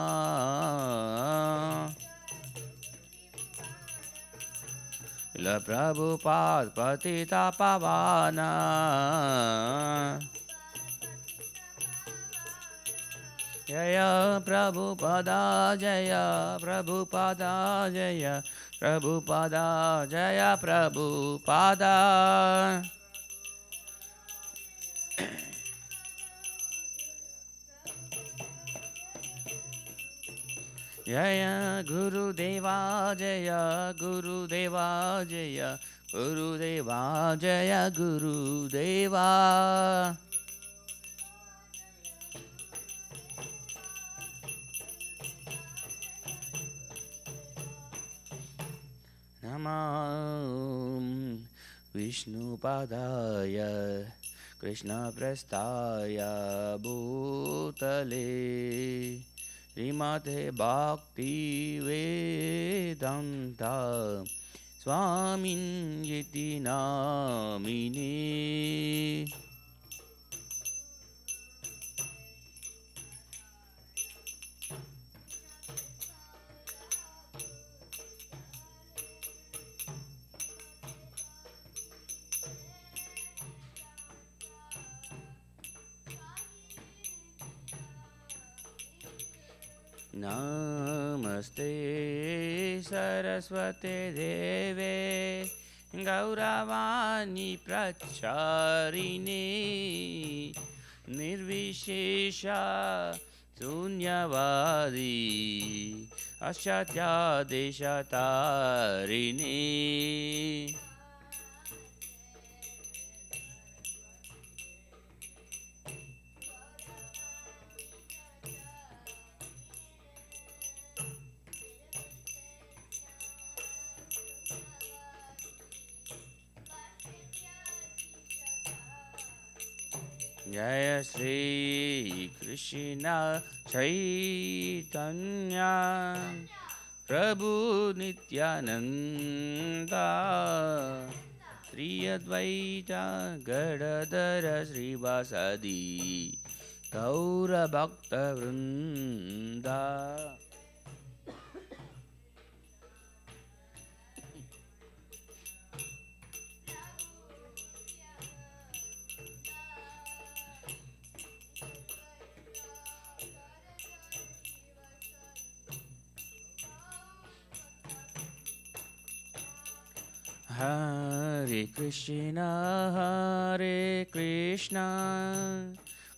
ल प्रभुपाद पतिता पावाना। जय प्रभुपदा जय प्रभुपदा जय प्रभुपदा जय प्रभुपदा। जय गुरुदेवा जय गुरुदेवा जय गुरुदेवा जय गुरुदेवा। नमः विष्णुपादाय कृष्णप्रस्थाय भूतले श्रीमते भक्ति Vedanta स्वामिन्यति नामिने। Namaste Saraswate Deve Gauravani Pracharine Nirvishesha Sunyavadi Ashatya Deshatarine. Jaya Shri Krishna Chaitanya Prabhu Nityananda Sri Advaita Gadadara Srivasadi Gaura Bhakta Vrinda. Hare Krishna,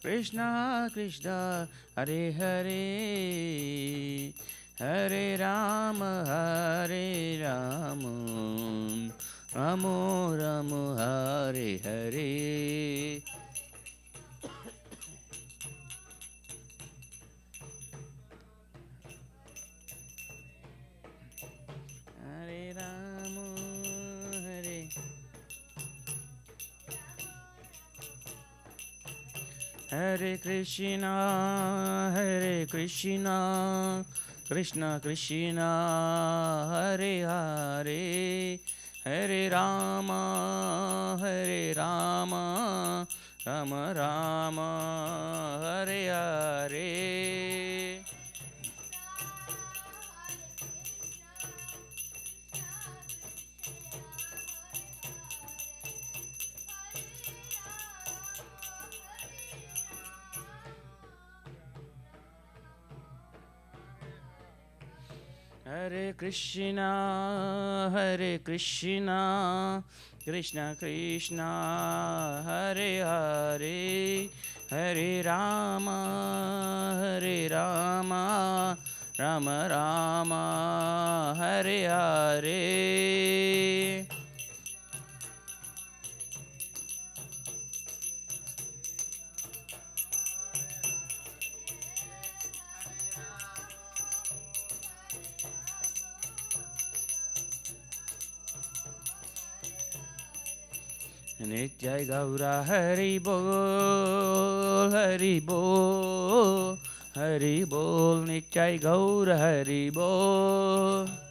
Krishna Krishna, Hare Hare, Hare Rama, Ramo Ramo, Hare Hare. Hare Rama, Hare Krishna, Krishna Krishna, Hare Hare, Hare Rama, Rama Rama, Hare Hare. Hare Krishna, Krishna Krishna, Hare Hare, Hare Rama, Rama Rama, Hare Hare. Nityai Gaura Hari Bol, Hari Bol, Hari Bol, Nityai Gaura Hari Bol.